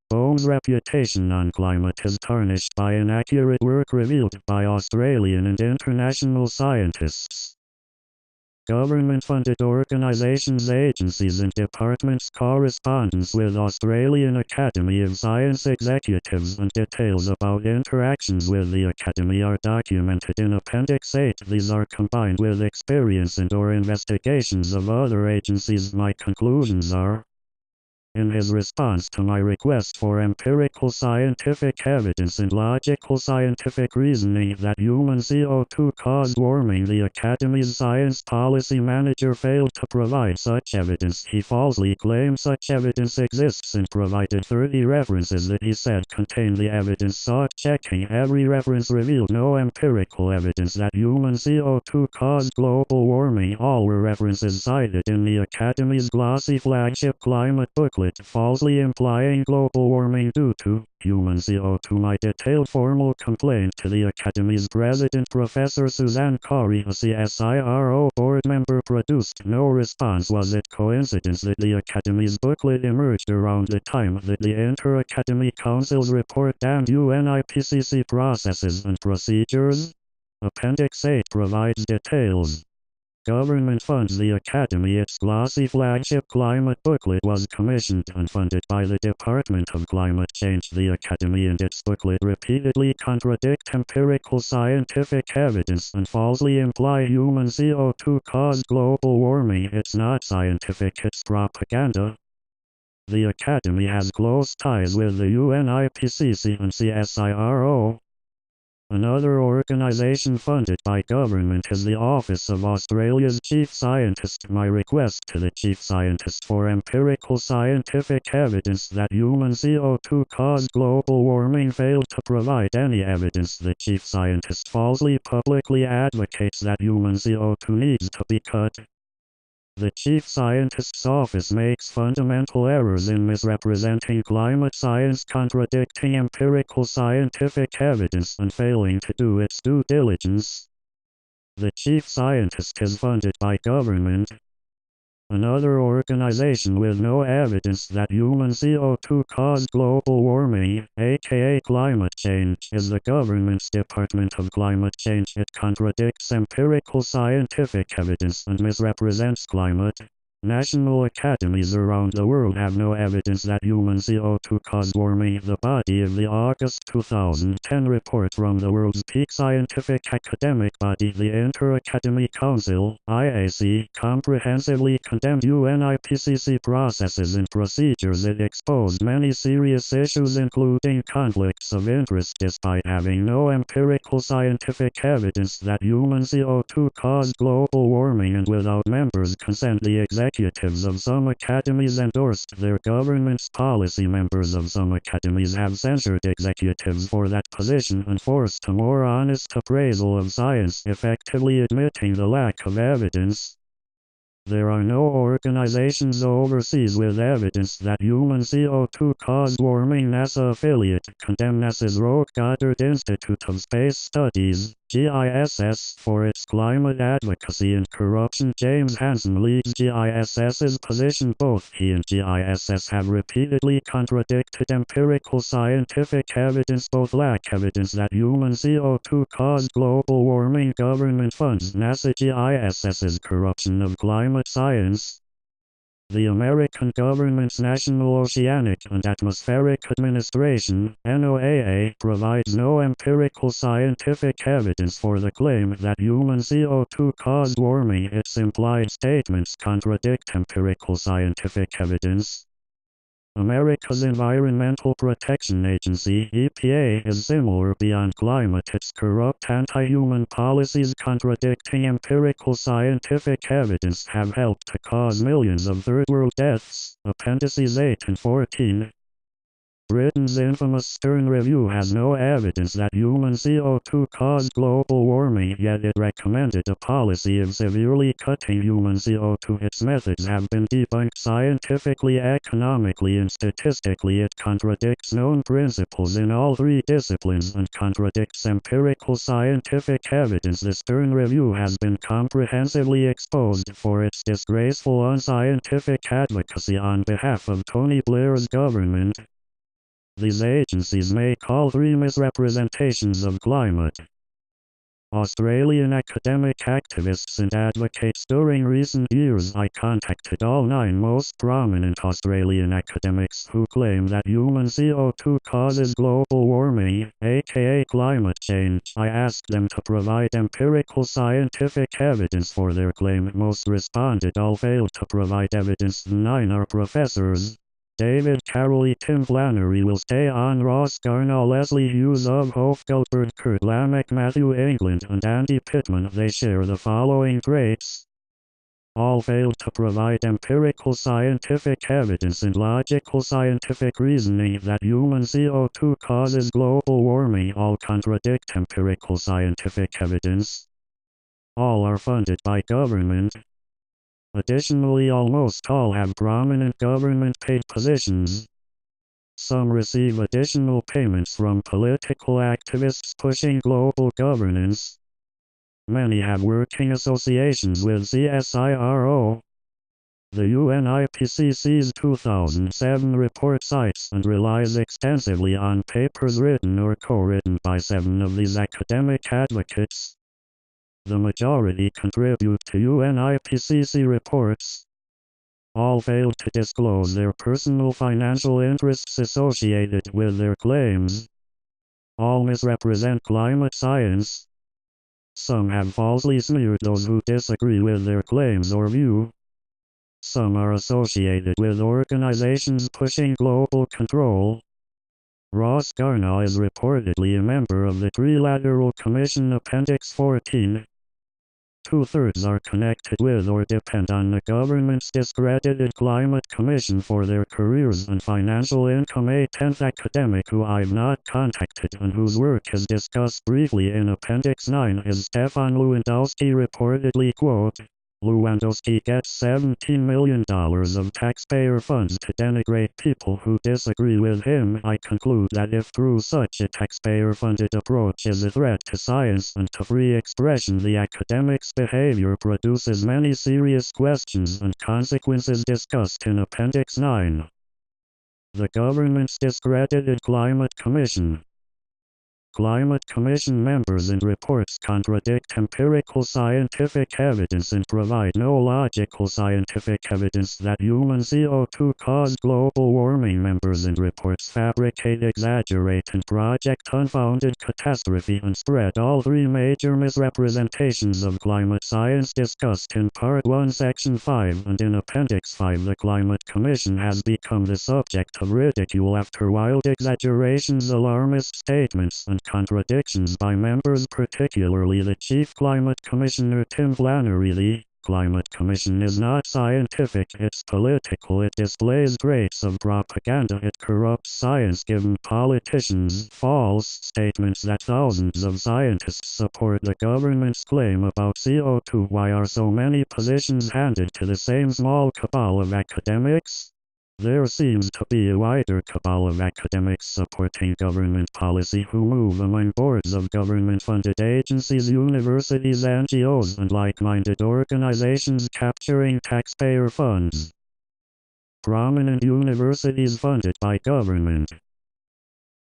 BOM's reputation on climate is tarnished by inaccurate work revealed by Australian and international scientists. Government-funded organizations, agencies and departments' correspondence with Australian Academy of Science executives and details about interactions with the Academy are documented in Appendix 8. These are combined with experience and/or investigations of other agencies. My conclusions are: In his response to my request for empirical scientific evidence and logical scientific reasoning that human CO2 caused warming, the Academy's science policy manager failed to provide such evidence. He falsely claimed such evidence exists and provided 30 references that he said contained the evidence sought. Checking every reference revealed no empirical evidence that human CO2 caused global warming. All were references cited in the Academy's glossy flagship climate booklet, falsely implying global warming due to human CO2. My detailed formal complaint to the Academy's president, Professor Suzanne Corey, a CSIRO board member, produced no response. Was it coincidence that the Academy's booklet emerged around the time that the Inter-Academy Council's report damned UNIPCC processes and procedures? Appendix 8 provides details. Government funds the Academy. Its glossy flagship climate booklet was commissioned and funded by the Department of Climate Change. The Academy and its booklet repeatedly contradict empirical scientific evidence and falsely imply human CO2 caused global warming. It's not scientific, it's propaganda. The Academy has close ties with the UNIPCC and CSIRO. Another organization funded by government is the Office of Australia's Chief Scientist. My request to the Chief Scientist for empirical scientific evidence that human CO2 caused global warming failed to provide any evidence. The Chief Scientist falsely publicly advocates that human CO2 needs to be cut. The Chief Scientist's office makes fundamental errors in misrepresenting climate science, contradicting empirical scientific evidence, and failing to do its due diligence. The Chief Scientist is funded by government. Another organization with no evidence that human CO2 caused global warming, aka climate change, is the government's Department of Climate Change. It contradicts empirical scientific evidence and misrepresents climate. National academies around the world have no evidence that human CO2 caused warming. The body of the August 2010 report from the world's peak scientific academic body, the Inter-Academy Council, IAC, comprehensively condemned UNIPCC processes and procedures. It exposed many serious issues including conflicts of interest despite having no empirical scientific evidence that human CO2 caused global warming, and without members' consent the executives of some academies endorsed their government's policy. Members of some academies have censured executives for that position and forced a more honest appraisal of science, effectively admitting the lack of evidence. There are no organizations overseas with evidence that human CO2 caused warming. NASA affiliate condemn NASA's rogue Goddard Institute of Space Studies, GISS, for its climate advocacy and corruption. James Hansen leads GISS's position. Both he and GISS have repeatedly contradicted empirical scientific evidence. Both lack evidence that human CO2 caused global warming. Government funds NASA GISS's corruption of climate science. The American government's National Oceanic and Atmospheric Administration, NOAA, provides no empirical scientific evidence for the claim that human CO2 caused warming. Its implied statements contradict empirical scientific evidence. America's Environmental Protection Agency, EPA, is similar beyond climate. Its corrupt anti-human policies contradicting empirical scientific evidence have helped to cause millions of third-world deaths. Appendices 8 and 14. Britain's infamous Stern Review has no evidence that human CO2 caused global warming, yet it recommended a policy of severely cutting human CO2. Its methods have been debunked scientifically, economically, and statistically. It contradicts known principles in all three disciplines and contradicts empirical scientific evidence. The Stern Review has been comprehensively exposed for its disgraceful unscientific advocacy on behalf of Tony Blair's government. These agencies make all three misrepresentations of climate. Australian academic activists and advocates. During recent years, I contacted all 9 most prominent Australian academics who claim that human CO2 causes global warming, aka climate change. I asked them to provide empirical scientific evidence for their claim. Most responded. All failed to provide evidence. 9 are professors. David Carroll, Tim Flannery will stay on, Ross Garnaugh, Leslie Hughes of Hope, Gilbert, Kurt Lamech, Matthew England, and Andy Pittman. They share the following traits. All failed to provide empirical scientific evidence and logical scientific reasoning that human CO2 causes global warming. All contradict empirical scientific evidence. All are funded by government. Additionally, almost all have prominent government-paid positions. Some receive additional payments from political activists pushing global governance. Many have working associations with CSIROh. The UNIPCC's 2007 report cites and relies extensively on papers written or co-written by 7 of these academic advocates. The majority contribute to UNIPCC reports. All failed to disclose their personal financial interests associated with their claims. All misrepresent climate science. Some have falsely smeared those who disagree with their claims or view. Some are associated with organizations pushing global control. Ross Garnaugh is reportedly a member of the Trilateral Commission Appendix 14. 2/3 are connected with or depend on the government's discredited Climate Commission for their careers and financial income. A 10th academic who I've not contacted and whose work is discussed briefly in Appendix 9 is Stefan Lewandowski. Reportedly, quote, Lewandowski gets $17 million of taxpayer funds to denigrate people who disagree with him. I conclude that if through such a taxpayer-funded approach is a threat to science and to free expression, the academic's behavior produces many serious questions and consequences discussed in Appendix 9. The government's discredited Climate Commission. Climate Commission members and reports contradict empirical scientific evidence and provide no logical scientific evidence that human CO2 caused global warming. Members and reports fabricate, exaggerate, and project unfounded catastrophe and spread all 3 major misrepresentations of climate science discussed in Part 1, Section 5 and in Appendix 5. The Climate Commission has become the subject of ridicule after wild exaggerations, alarmist statements, and contradictions by members, particularly the Chief Climate Commissioner Tim Flannery. The Climate Commission is not scientific, it's political. It displays traits of propaganda. It corrupts science, giving politicians false statements that thousands of scientists support the government's claim about CO2. Why are so many positions handed to the same small cabal of academics? There seems to be a wider cabal of academics supporting government policy who move among boards of government-funded agencies, universities, NGOs, and like-minded organizations capturing taxpayer funds. Prominent universities funded by government.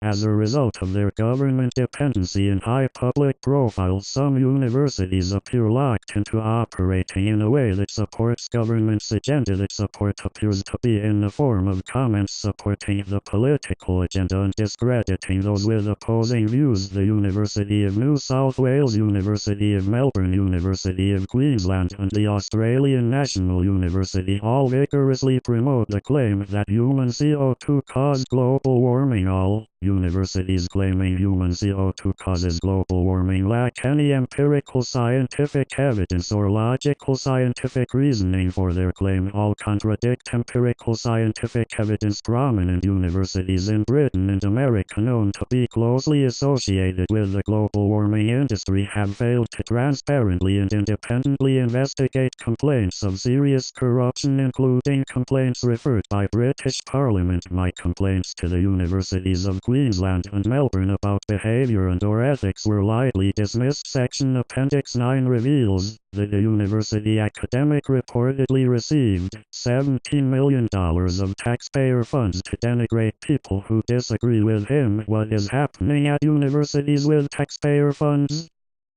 As a result of their government dependency and high public profile, some universities appear locked into operating in a way that supports government's agenda. That support appears to be in the form of comments supporting the political agenda and discrediting those with opposing views. The University of New South Wales, University of Melbourne, University of Queensland, and the Australian National University all vigorously promote the claim that human CO2 caused global warming. All universities claiming human CO2 causes global warming lack any empirical scientific evidence or logical scientific reasoning for their claim. All contradict empirical scientific evidence. Prominent universities in Britain and America known to be closely associated with the global warming industry have failed to transparently and independently investigate complaints of serious corruption, including complaints referred by British Parliament. My complaints to the universities of Queensland and Melbourne about behavior and/or ethics were lightly dismissed. Section Appendix 9 reveals that the university academic reportedly received $17 million of taxpayer funds to denigrate people who disagree with him. What is happening at universities with taxpayer funds?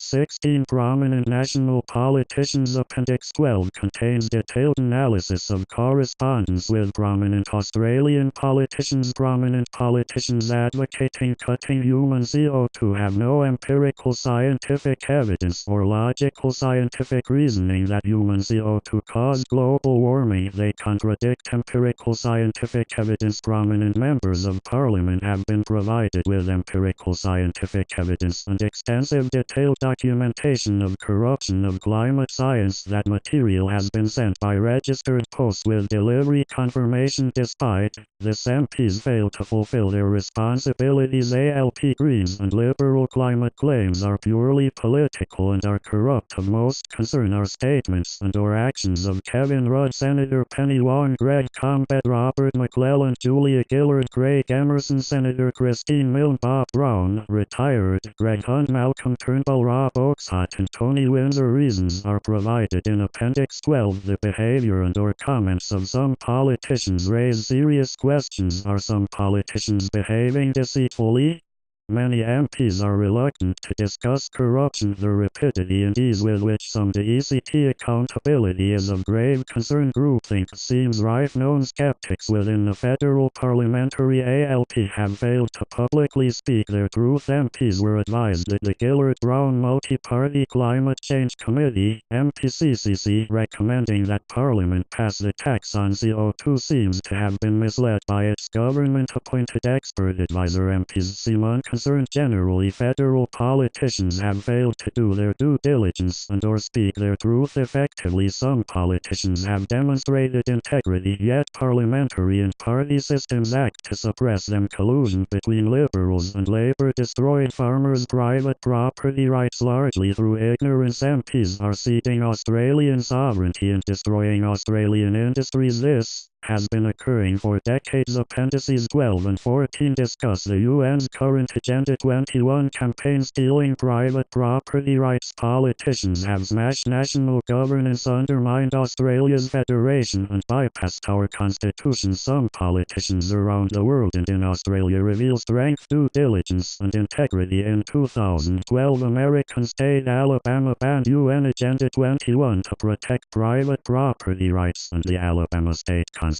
16 Prominent National Politicians. Appendix 12 contains detailed analysis of correspondence with prominent Australian politicians. Prominent politicians advocating cutting human CO2 have no empirical scientific evidence or logical scientific reasoning that human CO2 caused global warming. They contradict empirical scientific evidence. Prominent members of Parliament have been provided with empirical scientific evidence and extensive detailed documentation of corruption of climate science. That material has been sent by registered post with delivery confirmation. Despite this, MPs fail to fulfill their responsibilities. ALP Greens and Liberal climate claims are purely political and are corrupt. Of most concern are statements and or actions of Kevin Rudd, Senator Penny Wong, Greg Combet, Robert McClelland, Julia Gillard, Craig Emerson, Senator Christine Milne, Bob Brown, retired, Greg Hunt, Malcolm Turnbull, Rob Oakeshott, and Tony Windsor. Reasons are provided in Appendix 12. The behavior and or comments of some politicians raise serious questions. Are some politicians behaving deceitfully? Many MPs are reluctant to discuss corruption. The rapidity and ease with which some DECT accountability is of grave concern. Groupthink seems rife. Known skeptics within the federal parliamentary ALP have failed to publicly speak their truth. MPs were advised that the Gillard-Brown Multi-Party Climate Change Committee, MPCCC, recommending that Parliament pass the tax on CO2 seems to have been misled by its government-appointed expert advisor. MPs seem unconcerned. Generally, federal politicians have failed to do their due diligence and or speak their truth effectively. Some politicians have demonstrated integrity, yet parliamentary and party systems act to suppress them. Collusion between Liberals and Labour destroyed farmers' private property rights largely through ignorance. MPs are ceding Australian sovereignty and destroying Australian industries. This has been occurring for decades. Appendices 12 and 14 discuss the UN's current Agenda 21 campaign stealing private property rights. Politicians have smashed national governance, undermined Australia's federation, and bypassed our constitution. Some politicians around the world and in Australia reveal strength, due diligence, and integrity. In 2012, American state Alabama banned UN Agenda 21 to protect private property rights and the Alabama state constitution.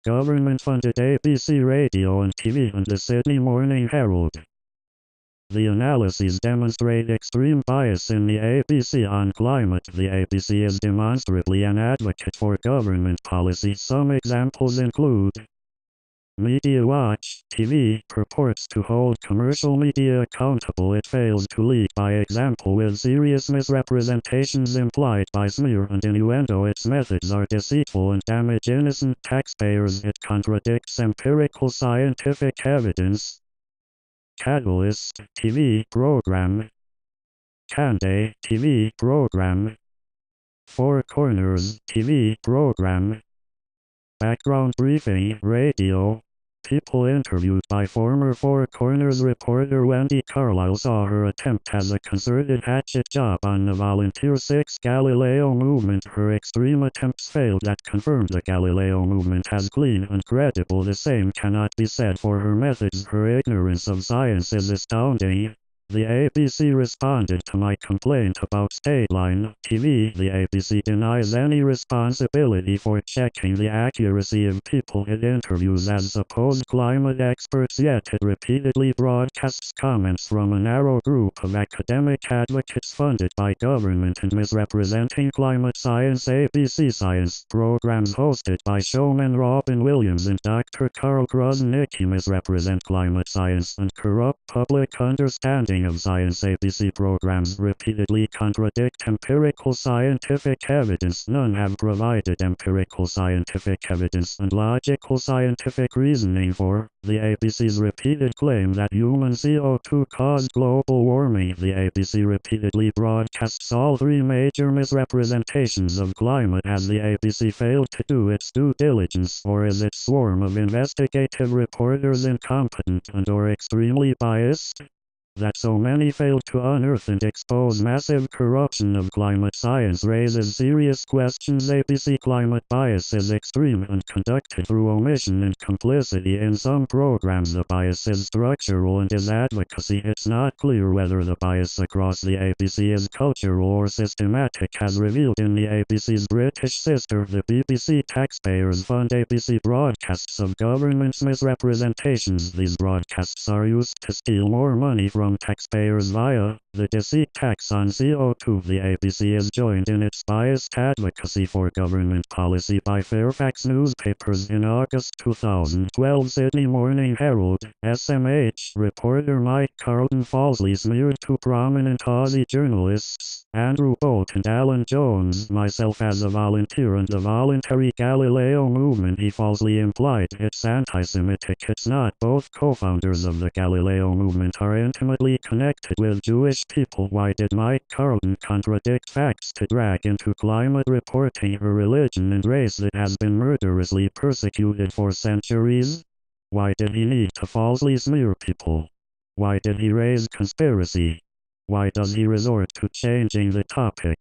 Government-funded ABC radio and TV and the Sydney Morning Herald. The analyses demonstrate extreme bias in the ABC on climate. The ABC is demonstrably an advocate for government policy. Some examples include: Media Watch TV purports to hold commercial media accountable. It fails to lead by example with serious misrepresentations implied by smear and innuendo. Its methods are deceitful and damage innocent taxpayers. It contradicts empirical scientific evidence. Catalyst TV program. Cande TV program. Four Corners TV program. Background Briefing radio. People interviewed by former Four Corners reporter Wendy Carlisle saw her attempt as a concerted hatchet job on the Volunteer 6 Galileo movement. Her extreme attempts failed. That confirmed the Galileo movement as clean and credible. The same cannot be said for her methods. Her ignorance of science is astounding. The ABC responded to my complaint about Stateline TV. The ABC denies any responsibility for checking the accuracy of people it interviews as supposed climate experts, yet it repeatedly broadcasts comments from a narrow group of academic advocates funded by government and misrepresenting climate science. ABC Science programs hosted by showman Robin Williams and Dr. Carl Krusnicki misrepresent climate science and corrupt public understanding of science. ABC programs repeatedly contradict empirical scientific evidence. None have provided empirical scientific evidence and logical scientific reasoning for the ABC's repeated claim that human CO2 caused global warming. The ABC repeatedly broadcasts all three major misrepresentations of climate. Has the ABC failed to do its due diligence, or is its swarm of investigative reporters incompetent and or extremely biased? That so many failed to unearth and expose massive corruption of climate science raises serious questions. APC climate bias is extreme and conducted through omission and complicity in some programs. The bias is structural and is advocacy. It's not clear whether the bias across the APC is cultural or systematic, as revealed in the APC's British sister, the BBC. Taxpayers fund APC broadcasts of government's misrepresentations. These broadcasts are used to steal more money from taxpayers via the deceit tax on CO2. The APC is joined in its biased advocacy for government policy by Fairfax newspapers. In August 2012, Sydney Morning Herald, SMH, reporter Mike Carlton falsely smeared two prominent Aussie journalists, Andrew Bolt and Alan Jones, myself as a volunteer, and the voluntary Galileo movement. He falsely implied it's anti-Semitic. It's not. Both co-founders of the Galileo movement are intimately connected with Jewish people. Why did Mike Carlton contradict facts to drag into climate reporting a religion and race that has been murderously persecuted for centuries? Why did he need to falsely smear people? Why did he raise conspiracy? Why does he resort to changing the topic?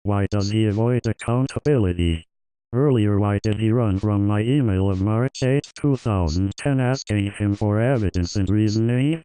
Why does he avoid accountability? Earlier, why did he run from my email of March 8, 2010 asking him for evidence and reasoning?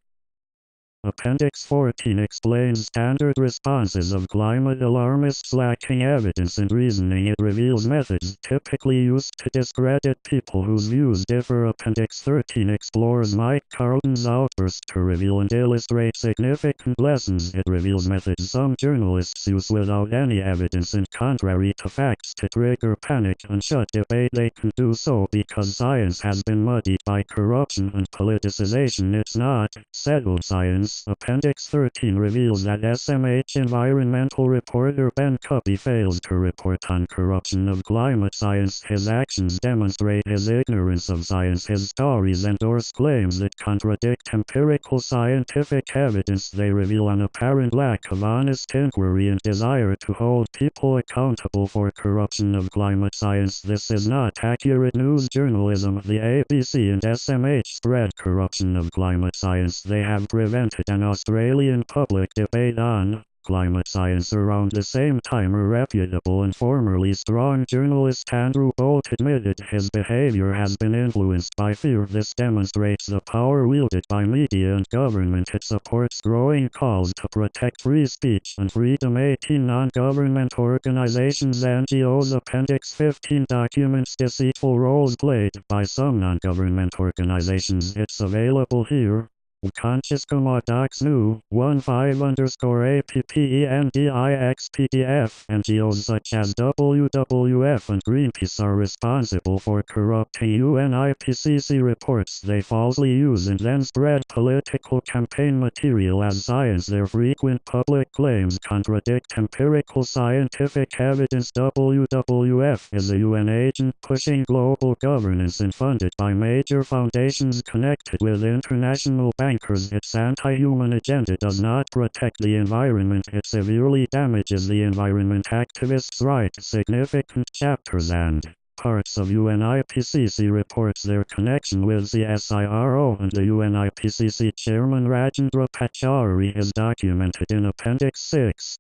Appendix 14 explains standard responses of climate alarmists lacking evidence and reasoning. It reveals methods typically used to discredit people whose views differ. Appendix 13 explores Mike Carlton's outburst to reveal and illustrate significant lessons. It reveals methods some journalists use without any evidence and contrary to facts to trigger panic and shut debate. They can do so because science has been muddied by corruption and politicization. It's not settled science. Appendix 13 reveals that SMH environmental reporter Ben Cubby fails to report on corruption of climate science. His actions demonstrate his ignorance of science. His stories endorse claims that contradict empirical scientific evidence. They reveal an apparent lack of honest inquiry and desire to hold people accountable for corruption of climate science. This is not accurate news journalism. The ABC and SMH spread corruption of climate science. They have prevented an Australian public debate on climate science. Around the same time, a reputable and formerly strong journalist, Andrew Bolt, admitted his behavior has been influenced by fear. This demonstrates the power wielded by media and government. It supports growing calls to protect free speech and freedom. 18 non-government organizations (NGOs). Appendix 15 documents deceitful roles played by some non-government organizations. It's available here. Conscious Docs New 15_APPENDIX PDF. NGOs such as WWF and Greenpeace are responsible for corrupting UNIPCC reports. They falsely use and then spread political campaign material as science. Their frequent public claims contradict empirical scientific evidence. WWF is a UN agent pushing global governance and funded by major foundations connected with international banks. Its anti-human agenda does not protect the environment. It severely damages the environment. Activists write significant chapters and parts of UNIPCC reports. Their connection with CSIROh and the UNIPCC chairman Rajendra Pachauri is documented in Appendix 6.